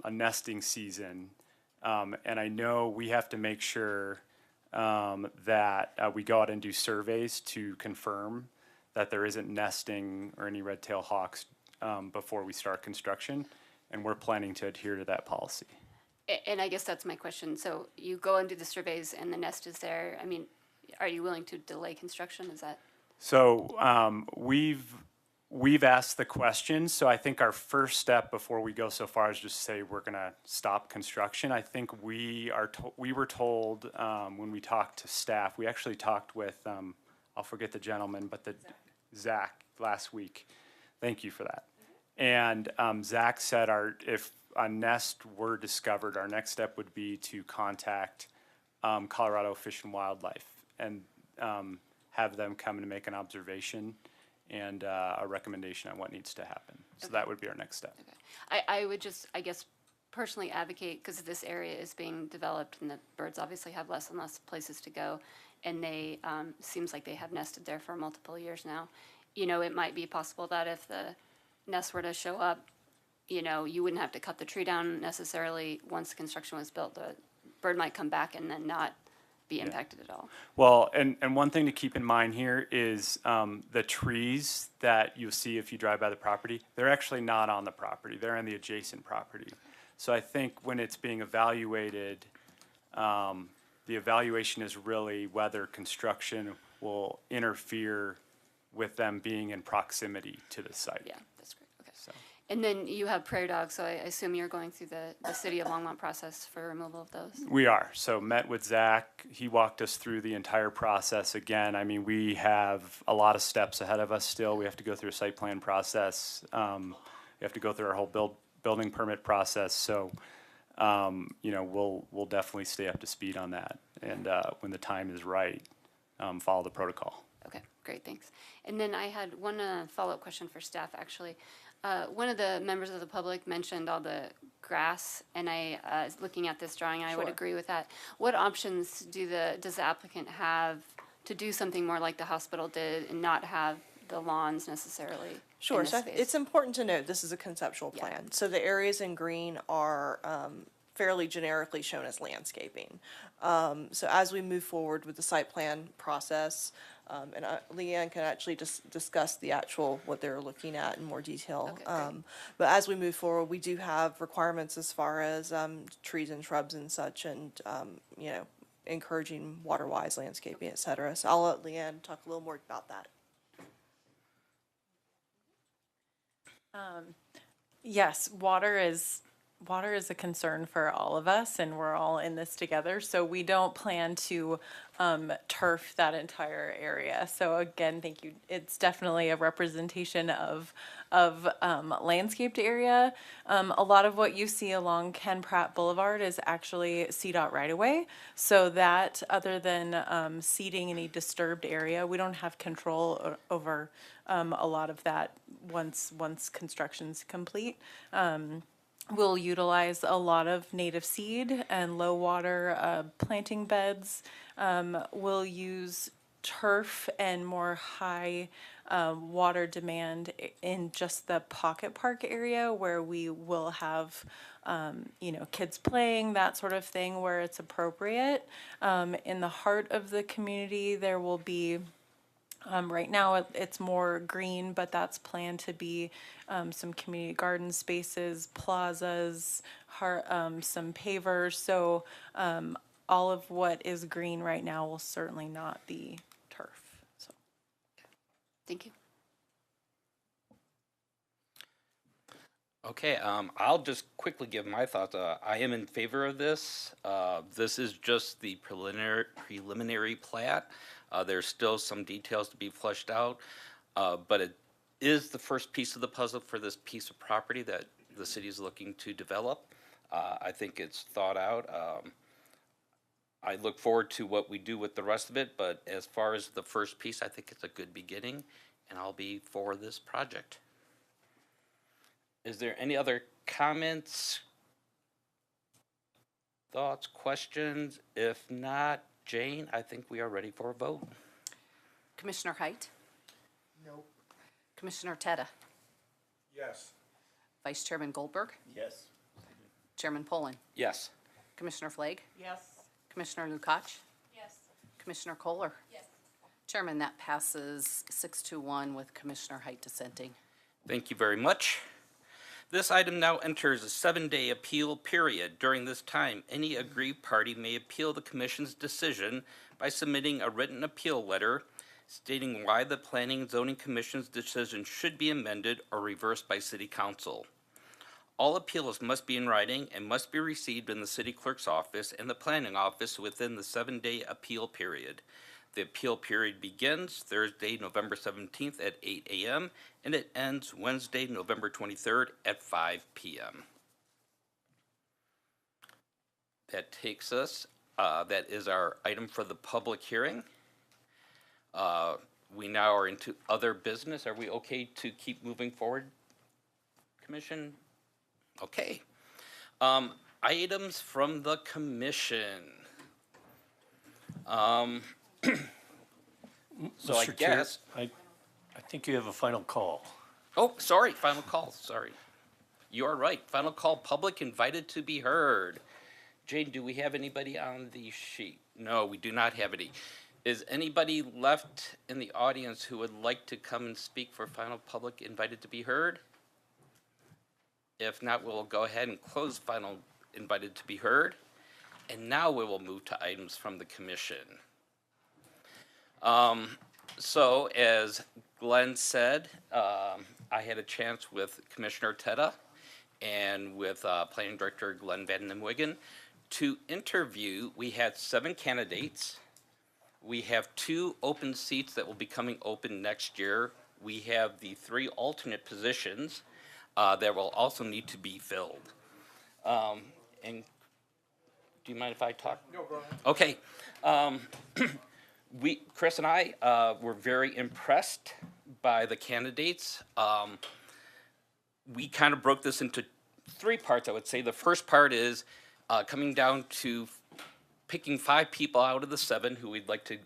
nesting season. And I know we have to make sure that we go out and do surveys to confirm that there isn't nesting or any red-tailed hawks before we start construction, and we're planning to adhere to that policy. And I guess that's my question. So you go and do the surveys and the nest is there. I mean, are you willing to delay construction? Is that? So we've asked the question. So I think our first step before we go so far is just say we're going to stop construction. I think we were told when we talked to staff, we actually talked with, I'll forget the gentleman, but Zach last week. Thank you for that. And Zach said if a nest were discovered, our next step would be to contact Colorado Fish and Wildlife and have them come and make an observation and a recommendation on what needs to happen. So that would be our next step. Okay. I would just, I guess, personally advocate, because this area is being developed and the birds obviously have less and less places to go, and they, seems like they have nested there for multiple years now. You know, it might be possible that if the nest were to show up, you know, you wouldn't have to cut the tree down necessarily once the construction was built. The bird might come back and then not be impacted at all. Well, and one thing to keep in mind here is the trees that you'll see if you drive by the property, they're actually not on the property. They're on the adjacent property. So I think when it's being evaluated, the evaluation is really whether construction will interfere with them being in proximity to the site. Yeah, that's great. Okay. So. And then you have prairie dogs, so I assume you're going through the city of Longmont process for removal of those? We are. So met with Zach. He walked us through the entire process. Again, I mean, we have a lot of steps ahead of us still. We have to go through a site plan process. We have to go through our whole building permit process. So, you know, we'll definitely stay up to speed on that. And when the time is right, follow the protocol. Okay, great, thanks. And then I had one follow-up question for staff, actually. One of the members of the public mentioned all the grass, and looking at this drawing, I would agree with that. What options does the applicant have to do something more like the hospital did and not have the lawns necessarily? Sure, so it's important to note this is a conceptual plan. So the areas in green are fairly generically shown as landscaping. So as we move forward with the site plan process, and Leanne can actually just discuss the actual, what they're looking at in more detail. But as we move forward, we do have requirements as far as trees and shrubs and such, and, you know, encouraging water-wise landscaping, et cetera. So I'll let Leanne talk a little more about that. Yes, water is a concern for all of us, and we're all in this together. So we don't plan to turf that entire area. So again, thank you. It's definitely a representation of landscaped area. A lot of what you see along Ken Pratt Boulevard is actually CDOT right away. So that, other than seeding any disturbed area, we don't have control over a lot of that once construction's complete. We'll utilize a lot of native seed and low water planting beds. We'll use turf and more high water demand in just the pocket park area, where we will have you know, kids playing, that sort of thing, where it's appropriate. In the heart of the community, there will be right now it's more green, but that's planned to be some community garden spaces, plazas, some pavers. So all of what is green right now will certainly not be turf. So. Thank you. Okay, I'll just quickly give my thoughts. I am in favor of this. This is just the preliminary plat. There's still some details to be fleshed out, but it is the first piece of the puzzle for this piece of property that the city is looking to develop. I think it's thought out. I look forward to what we do with the rest of it, but as far as the first piece, I think it's a good beginning, and I'll be for this project. Is there any other comments, thoughts, questions? If not, Jane, I think we are ready for a vote. Commissioner Height? No. Commissioner Teta? Yes. Vice Chairman Goldberg? Yes. Chairman Poland? Yes. Commissioner Flake? Yes. Commissioner Lukacs? Yes. Commissioner Kohler? Yes. Chairman, that passes 6-1 with Commissioner Height dissenting. Thank you very much. This item now enters a 7-day appeal period. During this time, any aggrieved party may appeal the commission's decision by submitting a written appeal letter stating why the Planning and Zoning Commission's decision should be amended or reversed by City Council. All appeals must be in writing and must be received in the City Clerk's office and the Planning Office within the 7-day appeal period. The appeal period begins Thursday, November 17th at 8 a.m. and it ends Wednesday, November 23rd at 5 p.m. That takes us, that is our item for the public hearing. We now are into other business. Are we okay to keep moving forward, Commission? Okay. Items from the Commission. So I Mr. Chair, guess. I think you have a final call. Oh, sorry, final call, sorry. You are right, final call, public invited to be heard. Jane, do we have anybody on the sheet? No, we do not have any. Is anybody left in the audience who would like to come and speak for final public invited to be heard? If not, we'll go ahead and close final invited to be heard. And now we will move to items from the commission. So as Glenn said, I had a chance with Commissioner Teta and with Planning Director Glenn Van den Wiggen to interview. We had 7 candidates. We have 2 open seats that will be coming open next year. We have the 3 alternate positions that will also need to be filled. And do you mind if I talk? No, go ahead. Okay. Chris and I were very impressed by the candidates. We kind of broke this into 3 parts, I would say. The first part is coming down to picking 5 people out of the 7 who we'd like to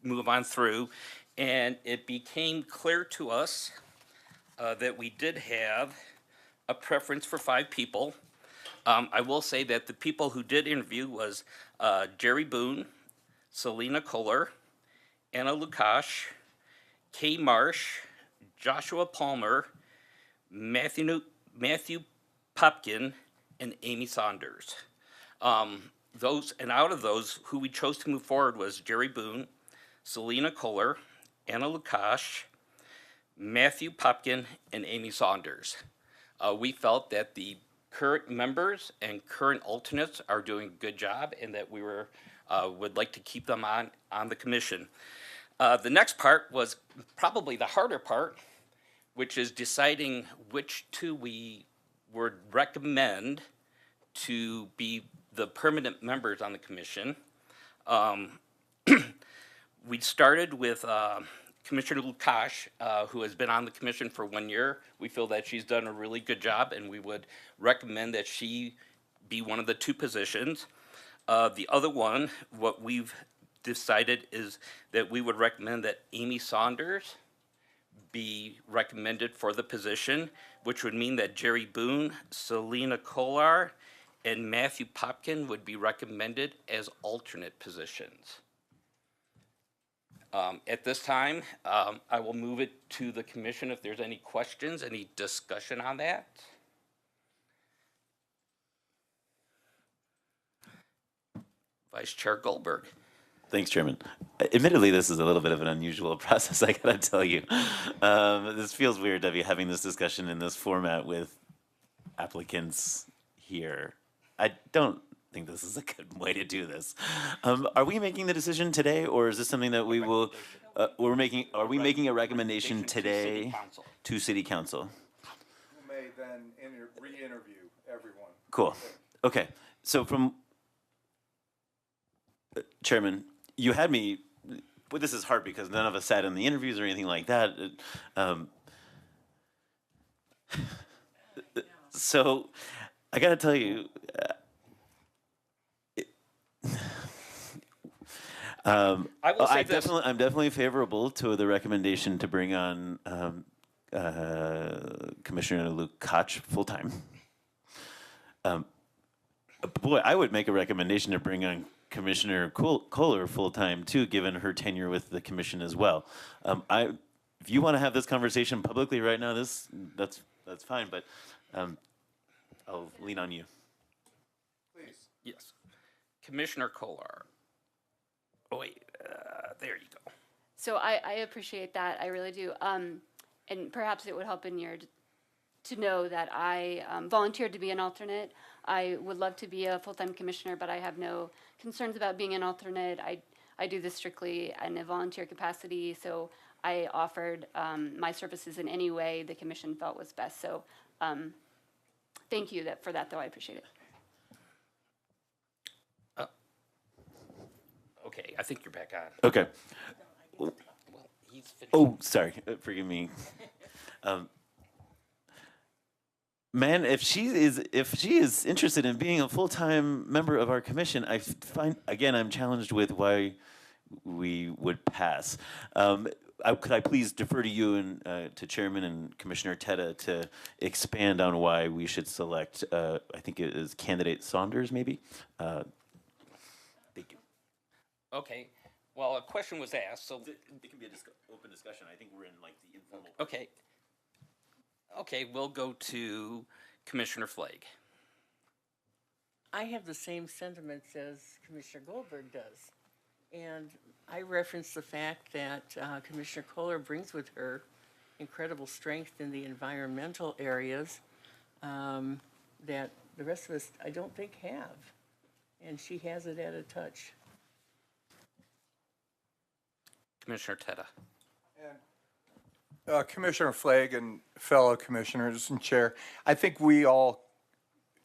move on through. And it became clear to us that we did have a preference for 5 people. I will say that the people who did interview was Jerry Boone, Selena Kohler, Anna Lukash, Kay Marsh, Joshua Palmer, Matthew Popkin, and Amy Saunders. Out of those, who we chose to move forward was Jerry Boone, Selena Kohler, Anna Lukash, Matthew Popkin, and Amy Saunders. We felt that the current members and current alternates are doing a good job, and that we would like to keep them on the commission. The next part was probably the harder part, which is deciding which two we would recommend to be the permanent members on the commission. We started with Commissioner Lukash, who has been on the commission for 1 year. We feel that she's done a really good job, and we would recommend that she be one of the two positions. The other one, what we've decided is that we would recommend that Amy Saunders be recommended for the position, which would mean that Jerry Boone, Selena Kohler, and Matthew Popkin would be recommended as alternate positions. At this time, I will move it to the commission if there's any questions, any discussion on that. Vice Chair Goldberg. Thanks, Chairman. Admittedly, this is a little bit of an unusual process, I gotta tell you. This feels weird to be having this discussion in this format with applicants here. I don't think this is a good way to do this. Are we making the decision today, or is this something that we will, are we making a recommendation today to City Council? Who may then re-interview everyone. Cool. Okay. So from Chairman, you had me. Well, this is hard because none of us sat in the interviews or anything like that. So I got to tell you, I'm definitely favorable to the recommendation to bring on Commissioner Luke Koch full time. Boy, I would make a recommendation to bring on Commissioner Kohler full time too, given her tenure with the commission as well. If you want to have this conversation publicly right now, that's fine. But I'll lean on you. Please. Yes, Commissioner Kohler. Oh wait, there you go. So I appreciate that. I really do. And perhaps it would help in your to know that I volunteered to be an alternate. I would love to be a full-time commissioner, but I have no concerns about being an alternate. I do this strictly in a volunteer capacity, so I offered my services in any way the commission felt was best. So thank you for that, though. I appreciate it. Okay, I think you're back on. Okay. Well, he's finished. Oh, sorry. Forgive me. Man, if she is interested in being a full-time member of our commission, I'm challenged with why we would pass. Could I please defer to you and to Chairman and Commissioner Teta to expand on why we should select? I think it is candidate Saunders, maybe. Thank you. Okay. Well, a question was asked, so it can be an open discussion. I think we're in like the informal. Okay. Okay, we'll go to Commissioner Flake. I have the same sentiments as Commissioner Goldberg does. And I reference the fact that Commissioner Kohler brings with her incredible strength in the environmental areas that the rest of us, I don't think, have. And she has it at a touch. Commissioner Teta. Commissioner Flake and fellow commissioners and chair, I think we all,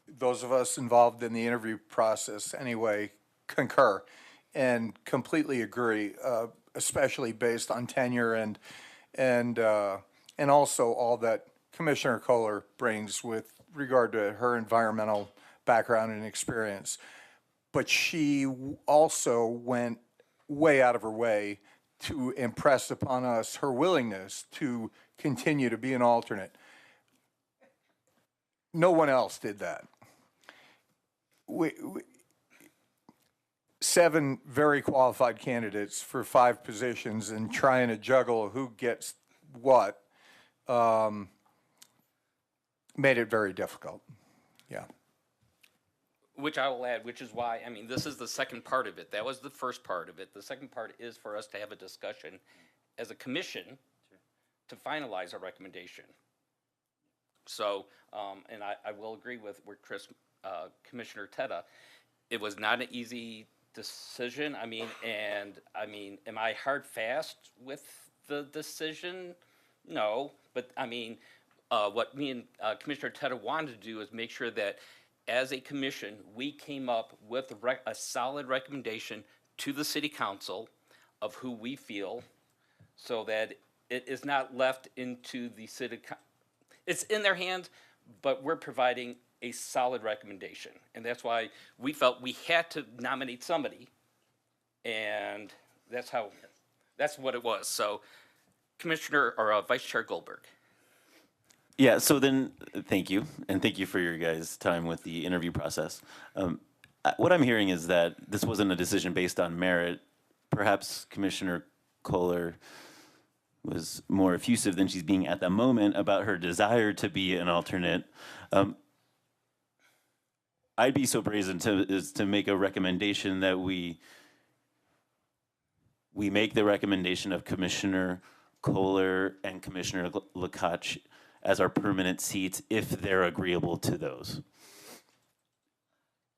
those of us involved in the interview process anyway, concur and completely agree, especially based on tenure and also all that Commissioner Kohler brings with regard to her environmental background and experience. But she also went way out of her way to impress upon us her willingness to continue to be an alternate. No one else did that. we 7 very qualified candidates for 5 positions and trying to juggle who gets what, made it very difficult. Yeah. Which I will add, which is why, I mean, this is the second part of it. That was the first part of it. The second part is for us to have a discussion as a commission to finalize a recommendation. So, and I will agree with Commissioner Teta. It was not an easy decision. I mean, am I hard fast with the decision? No, but I mean, what me and Commissioner Teta wanted to do is make sure that as a commission, we came up with a solid recommendation to the city council of who we feel, so that it is not left into the city. It's in their hands, but we're providing a solid recommendation, and that's why we felt we had to nominate somebody, and that's what it was. So, Commissioner or Vice Chair Goldberg. Yeah, so then, thank you, and thank you for your guys' time with the interview process. What I'm hearing is that this wasn't a decision based on merit. Perhaps Commissioner Kohler was more effusive than she's being at the moment about her desire to be an alternate. I'd be so brazen to make a recommendation that we make the recommendation of Commissioner Kohler and Commissioner Lukacs as our permanent seats if they're agreeable to those.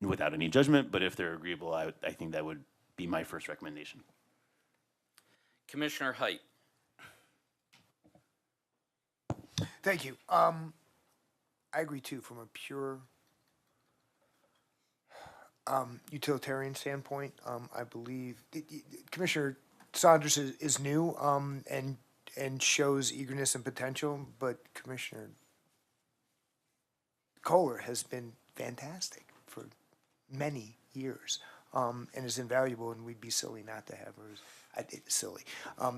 Without any judgment, but if they're agreeable, I think that would be my first recommendation. Commissioner Height. Thank you. I agree too, from a pure utilitarian standpoint. I believe Commissioner Saunders is new and shows eagerness and potential, but Commissioner Kohler has been fantastic for many years and is invaluable, and we'd be silly not to have her. Silly.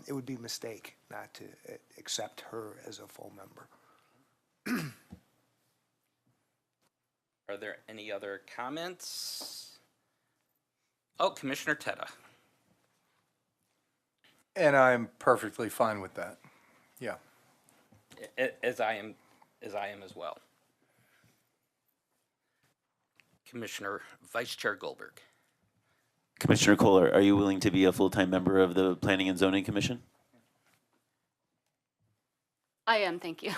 It would be a mistake not to accept her as a full member. Are there any other comments? Oh, Commissioner Teta. And I'm perfectly fine with that. Yeah. As I am as well. Commissioner Vice Chair Goldberg. Commissioner Kohler, are you willing to be a full-time member of the Planning and Zoning Commission? I am, thank you.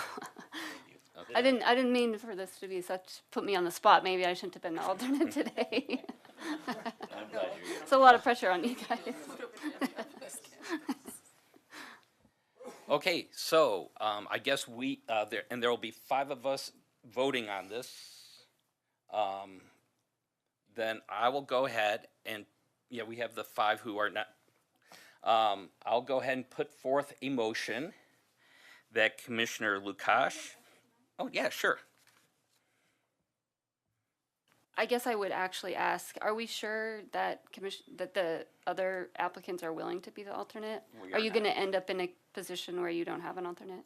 Okay. I didn't mean for this to be put me on the spot. Maybe I shouldn't have been the alternate today. I'm glad you're here. It's a lot of pressure on you guys. Okay, so I guess there will be 5 of us voting on this. Then I will go ahead and we have the 5 who are not. I'll go ahead and put forth a motion that Commissioner Lukacs. Oh yeah, sure. I guess I would actually ask, are we sure that the other applicants are willing to be the alternate? We Are you not. going to end up in a position where you don't have an alternate?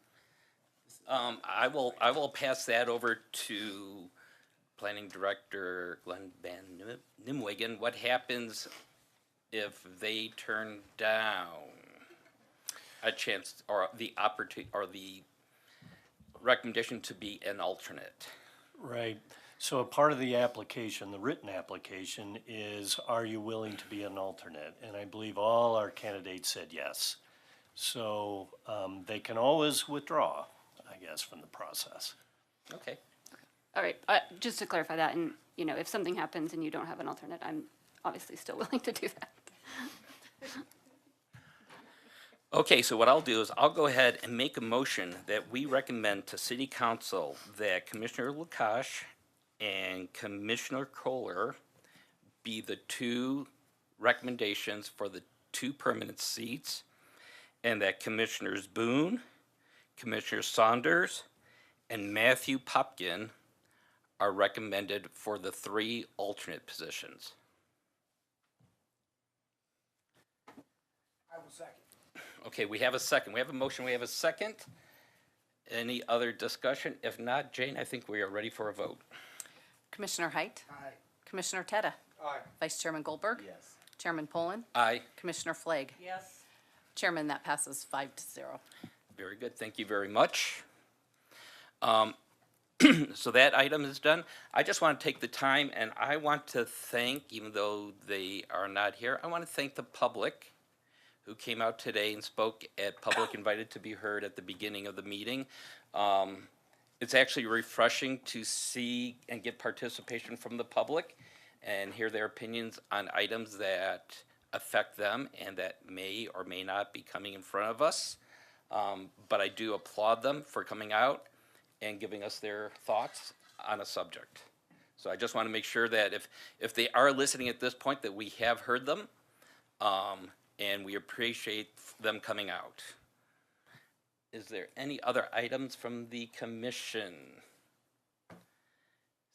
I will pass that over to Planning Director Glenn Van Nimwegen. What happens if they turn down a chance or the opportunity or the recommendation to be an alternate? Right. So a part of the application, the written application, is are you willing to be an alternate? And I believe all our candidates said yes. So they can always withdraw, I guess, from the process. Okay. All right, just to clarify that, and if something happens and you don't have an alternate, I'm obviously still willing to do that. Okay, so what I'll do is I'll go ahead and make a motion that we recommend to City Council that Commissioner Lukacs and Commissioner Kohler be the 2 recommendations for the 2 permanent seats, and that Commissioners Boone, Commissioner Saunders, and Matthew Popkin are recommended for the 3 alternate positions. I will second. Okay, we have a second. We have a motion. We have a second. Any other discussion? If not, Jane, I think we are ready for a vote. Commissioner Height? Aye. Commissioner Tetta? Aye. Vice Chairman Goldberg? Yes. Chairman Poland? Aye. Commissioner Flagg? Yes. Chairman, that passes 5-0. Very good, thank you very much. So that item is done. I just want to take the time and I want to thank, even though they are not here, I want to thank the public who came out today and spoke at Public Invited to be Heard at the beginning of the meeting. It's actually refreshing to see and get participation from the public and hear their opinions on items that affect them and that may or may not be coming in front of us. But I do applaud them for coming out and giving us their thoughts on a subject. So I just want to make sure that if they are listening at this point, that we have heard them, and we appreciate them coming out. Is there any other items from the commission?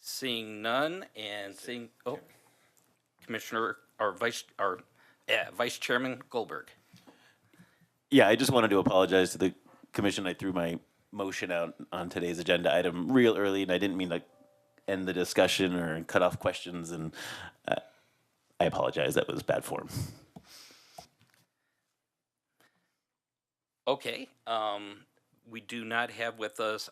Seeing none and seeing, Commissioner, or Vice Chairman Goldberg. Yeah, I just wanted to apologize to the commission. I threw my motion out on today's agenda item real early, and I didn't mean to end the discussion or cut off questions, and I apologize. That was bad form. Okay, we do not have with us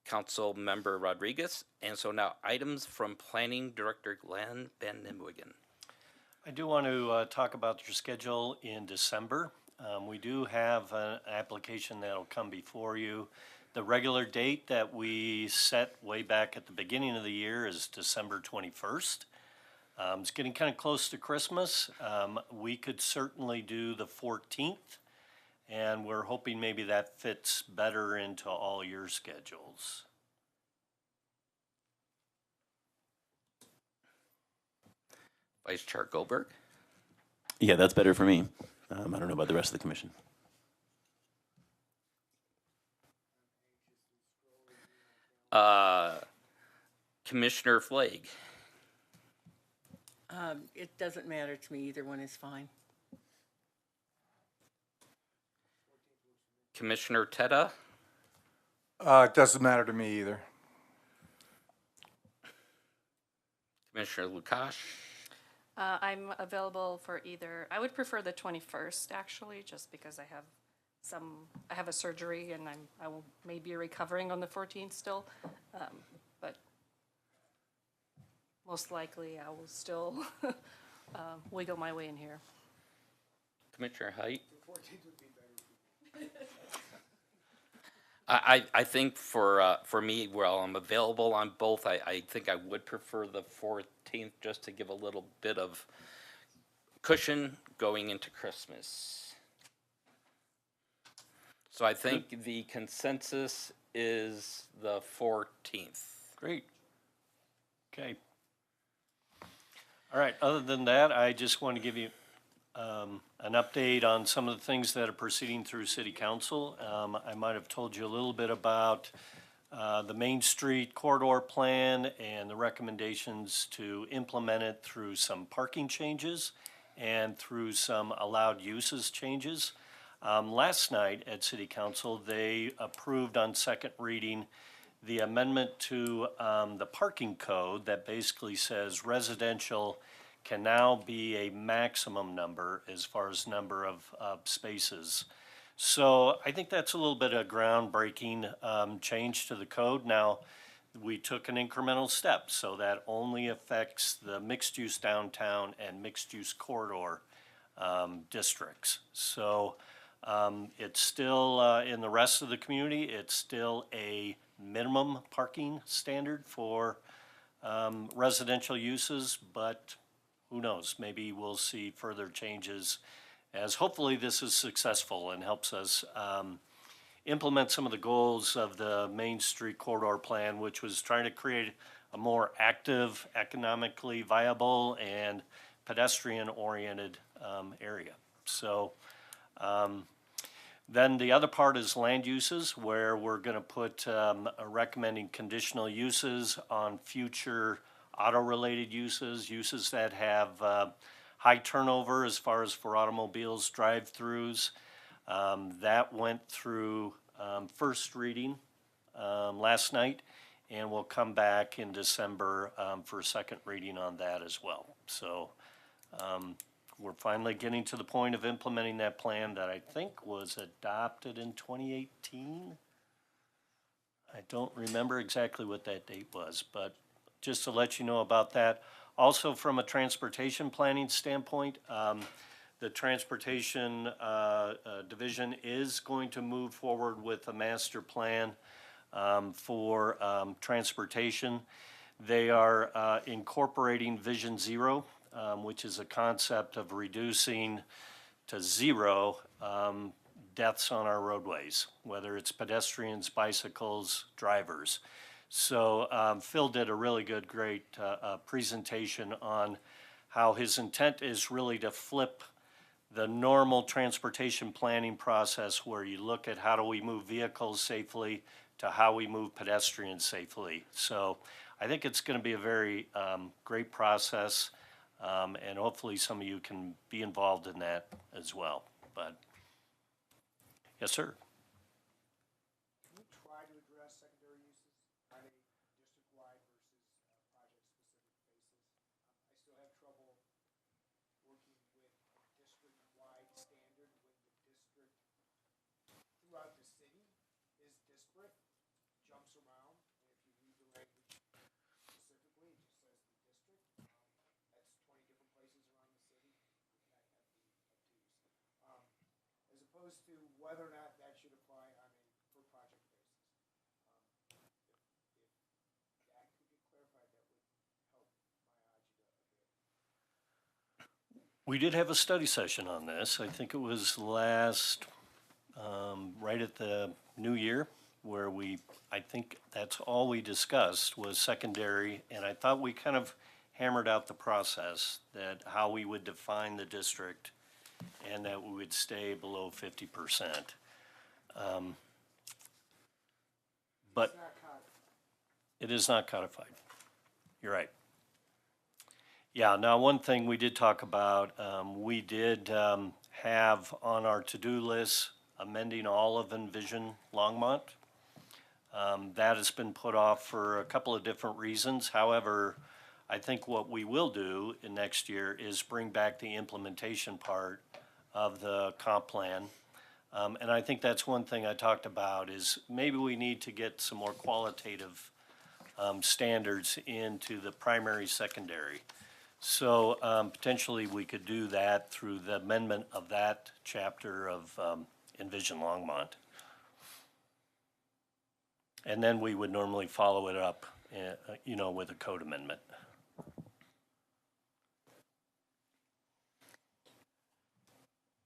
Council Member Rodriguez, and so now items from Planning Director Glenn Van Nimwegen. I do want to talk about your schedule in December. We do have an application that'll come before you. The regular date that we set way back at the beginning of the year is December 21st. It's getting kind of close to Christmas. We could certainly do the 14th, and we're hoping maybe that fits better into all your schedules. Vice Chair Goldberg. Yeah, that's better for me. I don't know about the rest of the commission. Commissioner Flagg. It doesn't matter to me. Either one is fine. Commissioner Tetta. It doesn't matter to me either. Commissioner Lukash. I'm available for either, I would prefer the 21st actually, just because I have a surgery and I will maybe recovering on the 14th still, but most likely I will still wiggle my way in here. Commissioner Height. I think for me, while I'm available on both, I think I would prefer the 14th just to give a little bit of cushion going into Christmas. So I think the consensus is the 14th. Great. Okay. All right, other than that, I just want to give you an update on some of the things that are proceeding through City Council. I might have told you a little bit about the Main Street corridor plan and the recommendations to implement it through some parking changes and through some allowed uses changes. Last night at City Council, they approved on second reading the amendment to the parking code that basically says residential can now be a maximum number as far as number of spaces. So I think that's a little bit of groundbreaking change to the code. Now, we took an incremental step, so that only affects the mixed-use downtown and mixed-use corridor districts. So it's still, in the rest of the community, it's still a minimum parking standard for residential uses, but who knows, maybe we'll see further changes as hopefully this is successful and helps us implement some of the goals of the Main Street corridor plan, which was trying to create a more active, economically viable, and pedestrian-oriented area. So then the other part is land uses, where we're going to put recommending conditional uses on future auto-related uses, uses that have high turnover as far as for automobiles, drive-throughs. That went through first reading last night, and we'll come back in December for a second reading on that as well. So we're finally getting to the point of implementing that plan that I think was adopted in 2018. I don't remember exactly what that date was, but just to let you know about that. Also, from a transportation planning standpoint, the Transportation Division is going to move forward with a master plan for transportation. They are incorporating Vision Zero, which is a concept of reducing to zero deaths on our roadways, whether it's pedestrians, bicycles, drivers. So Phil did a really great presentation on how his intent is really to flip the normal transportation planning process where you look at how do we move vehicles safely to how we move pedestrians safely. So I think it's going to be a very great process, and hopefully some of you can be involved in that as well. But yes, sir. Can you try to address secondary uses on a district-wide versus project-specific basis? I still have trouble working with a district-wide standard when the district throughout the city is disparate, jumps around, and if you read the language specifically, it just says the district. That's 20 different places around the city. That have to be as opposed to whether or not that should apply on a per project basis. If that could get clarified, that would help my agita a bit. We did have a study session on this. I think it was last, right at the new year, where I think that's all we discussed was secondary, and I thought we kind of hammered out the process, that how we would define the district and that we would stay below 50%. But it is not codified. You're right. Yeah, now one thing we did talk about, we did have on our to-do list amending all of Envision Longmont. That has been put off for a couple of different reasons. However, I think what we will do in next year is bring back the implementation part of the comp plan. And I think that's one thing I talked about is maybe we need to get some more qualitative standards into the primary, secondary. So potentially we could do that through the amendment of that chapter of Envision Longmont. And then we would normally follow it up, with a code amendment.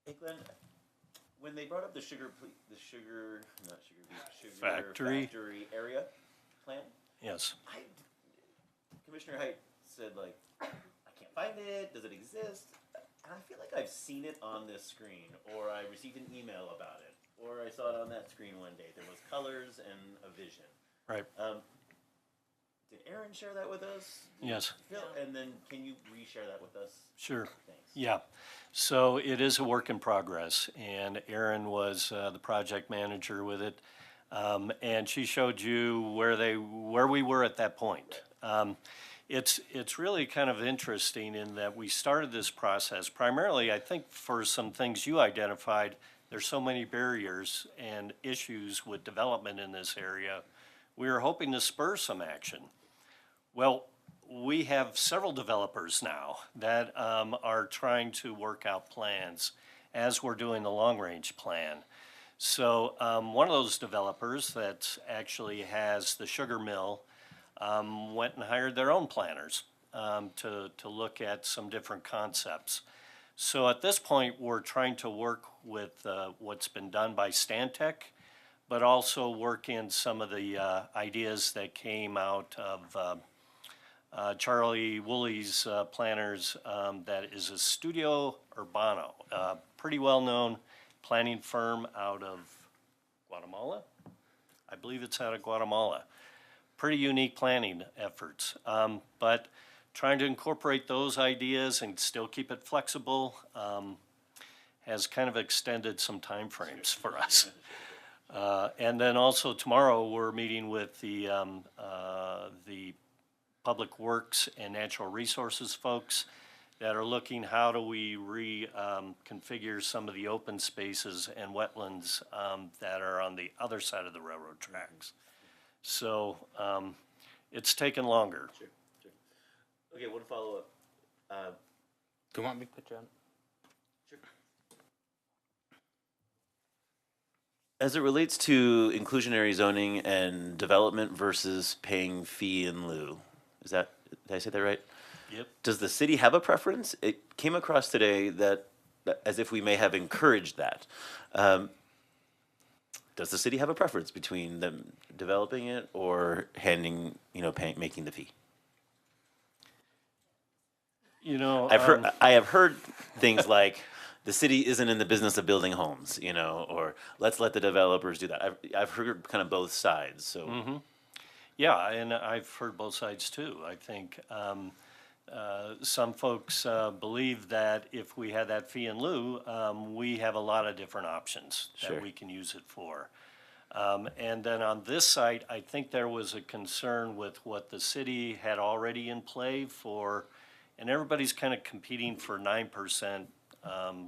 Hey Glenn, when they brought up the sugar Factory. factory area plan, Yes. Commissioner Height said like, I can't find it, does it exist? And I feel like I've seen it on this screen, or I received an email about it, or I saw it on that screen one day. There was colors and a vision. Right. Did Aaron share that with us? Yes. Phil, and then can you re-share that with us? Sure. Thanks. Yeah. So it is a work in progress, and Erin was the project manager with it, and she showed you where we were at that point. It's really kind of interesting in that we started this process primarily, I think, for some things you identified. There's so many barriers and issues with development in this area. We were hoping to spur some action. Well, we have several developers now that are trying to work out plans as we're doing the long-range plan. So one of those developers that actually has the sugar mill went and hired their own planners to look at some different concepts. So at this point, we're trying to work with what's been done by Stantec, but also work in some of the ideas that came out of Charlie Woolley's planners, that is a Studio Urbano, pretty well-known planning firm out of Guatemala. I believe it's out of Guatemala. Pretty unique planning efforts, but trying to incorporate those ideas and still keep it flexible has kind of extended some time frames for us. And then also tomorrow, we're meeting with the Public Works and Natural Resources folks that are looking how do we reconfigure some of the open spaces and wetlands that are on the other side of the railroad tracks. So it's taken longer. Okay, one follow-up. Do you want me to put you on? As it relates to inclusionary zoning and development versus paying fee in lieu, did I say that right? Yep. Does the city have a preference? It came across today that as if we may have encouraged that. Does the city have a preference between them developing it or handing, making the fee? I have heard things like the city isn't in the business of building homes, or let's let the developers do that. I've heard kind of both sides. So, Yeah, and I've heard both sides too. I think some folks believe that if we had that fee in lieu, we have a lot of different options Sure. that we can use it for. And then on this site, I think there was a concern with what the city had already in play for, and everybody's kind of competing for 9%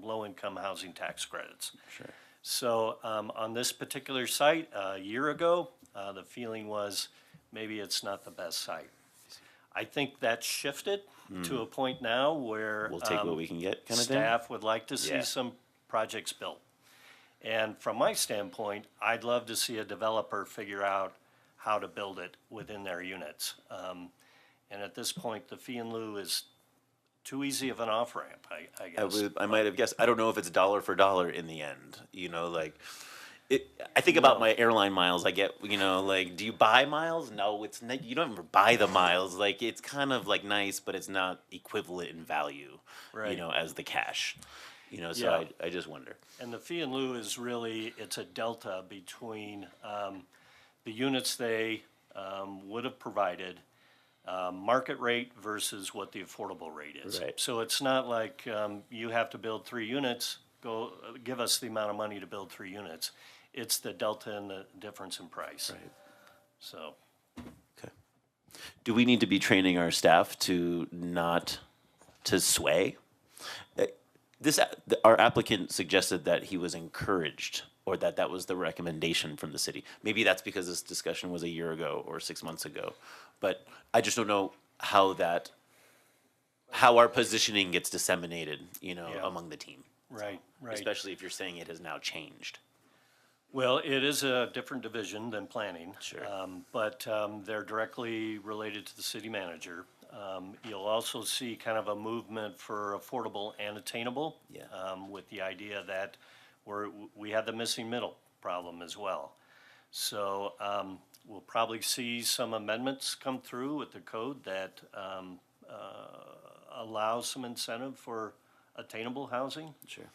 low-income housing tax credits. Sure. So on this particular site, a year ago, the feeling was maybe it's not the best site. I think that shifted to a point now where we'll take what we can get, kind of thing. Staff would like to see Yeah. some projects built. And from my standpoint, I'd love to see a developer figure out how to build it within their units. And at this point, the fee in lieu is too easy of an off-ramp, I guess. I might have guessed. I don't know if it's dollar for dollar in the end. I think about my airline miles. I get, do you buy miles? No, it's not. You don't ever buy the miles. It's kind of nice, but it's not equivalent in value, Right. As the cash. So Yeah. I just wonder. And the fee in lieu is really, it's a delta between the units they would have provided, market rate versus what the affordable rate is. Right. So it's not like you have to build 3 units, give us the amount of money to build 3 units. It's the delta and the difference in price. Right. So. Okay. Do we need to be training our staff to not to sway? Our applicant suggested that he was encouraged, or that was the recommendation from the city. Maybe that's because this discussion was a year ago or 6 months ago, but I just don't know how our positioning gets disseminated, among the team. Right. Especially if you're saying it has now changed. Well, it is a different division than planning. Sure. But they're directly related to the city manager. You'll also see kind of a movement for affordable and attainable. Yeah. With the idea that we have the missing middle problem as well. So we'll probably see some amendments come through with the code that allows some incentive for attainable housing. Sure.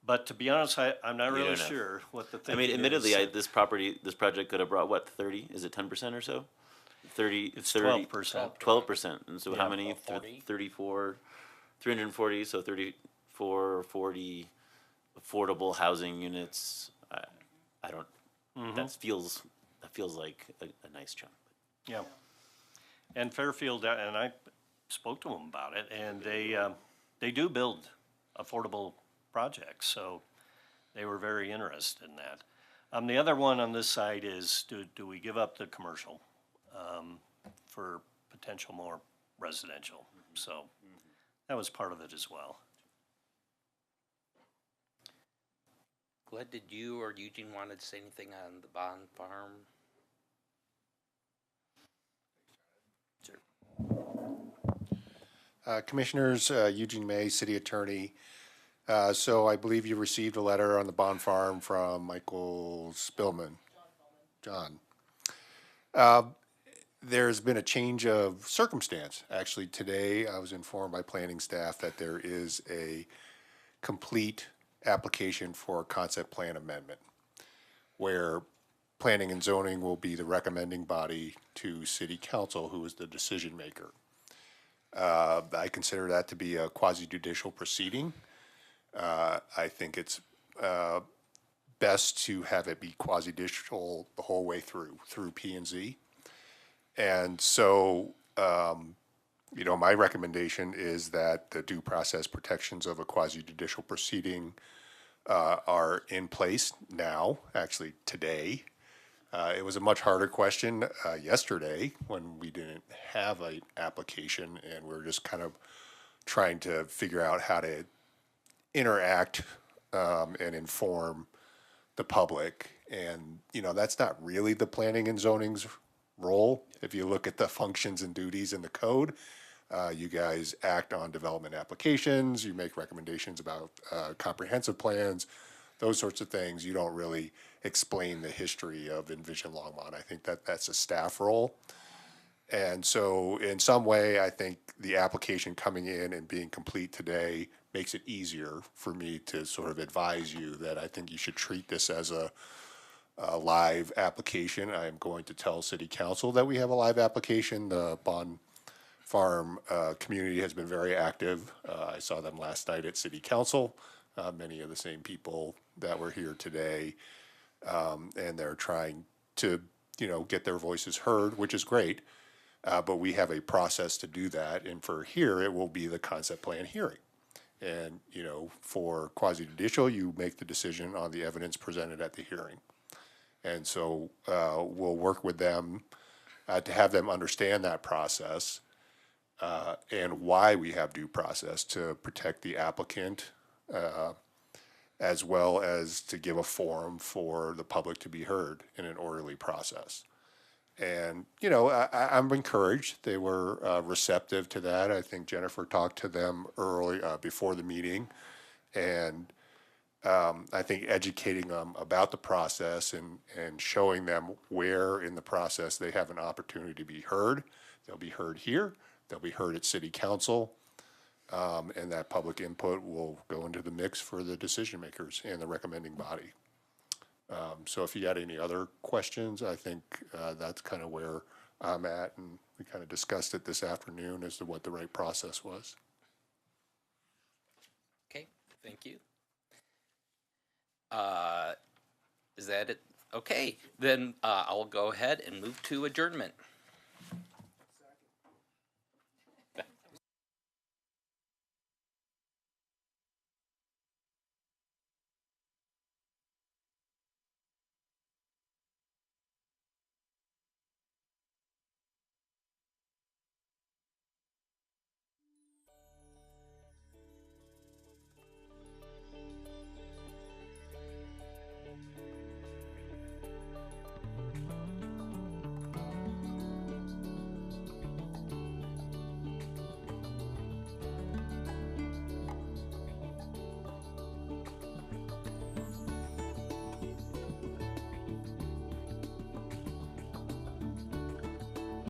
But to be honest, I'm not You really don't know. sure what the I thinking mean, admittedly, is. this project could have brought what, 30? Is it 10% or so? 30. It's 30, 12%. 12%. And so how Yeah. many? 40. 34, 340. So 34, 40 affordable housing units. I don't. That feels like a nice chunk. Yeah. And Fairfield, and I spoke to them about it, and they do build affordable projects, so they were very interested in that. The other one on this side is, do we give up the commercial for potential more residential? So that was part of it as well. Glad, did you or Eugene wanted to say anything on the Bond Farm? Sure. Commissioners, Eugene May, City Attorney. So I believe you received a letter on the Bond Farm from Michael Spillman. John. There's been a change of circumstance. Actually, today I was informed by planning staff that there is a complete application for a concept plan amendment where planning and zoning will be the recommending body to city council, who is the decision maker. I consider that to be a quasi-judicial proceeding. I think it's best best to have it be quasi-digital the whole way through P and Z. And so, you know, my recommendation is that the due process protections of a quasi-judicial proceeding are in place now, actually today. It was a much harder question yesterday when we didn't have an application and we were just kind of trying to figure out how to interact and inform the public. And, you know, that's not really the planning and zoning's role. If you look at the functions and duties in the code, you guys act on development applications, you make recommendations about comprehensive plans, those sorts of things. You don't really explain the history of Envision Longmont. I think that that's a staff role. And so in some way, I think the application coming in and being complete today makes it easier for me to sort of advise you that I think you should treat this as a live application. I am going to tell City Council that we have a live application. The Bond Farm community has been very active. I saw them last night at City Council. Many of the same people that were here today, and they're trying to, you know, get their voices heard, which is great. But we have a process to do that, and for here, it will be the concept plan hearing. And, you know, for quasi-judicial, you make the decision on the evidence presented at the hearing. And so we'll work with them to have them understand that process and why we have due process to protect the applicant, as well as to give a forum for the public to be heard in an orderly process. And, you know, I'm encouraged. They were receptive to that. I think Jennifer talked to them early before the meeting. And I think educating them about the process and showing them where in the process they have an opportunity to be heard. They'll be heard here. They'll be heard at City Council. And that public input will go into the mix for the decision makers and the recommending body. So if you got any other questions, I think that's kind of where I'm at, and we kind of discussed it this afternoon as to what the right process was. Okay, thank you. Is that it? Okay, then I'll go ahead and move to adjournment.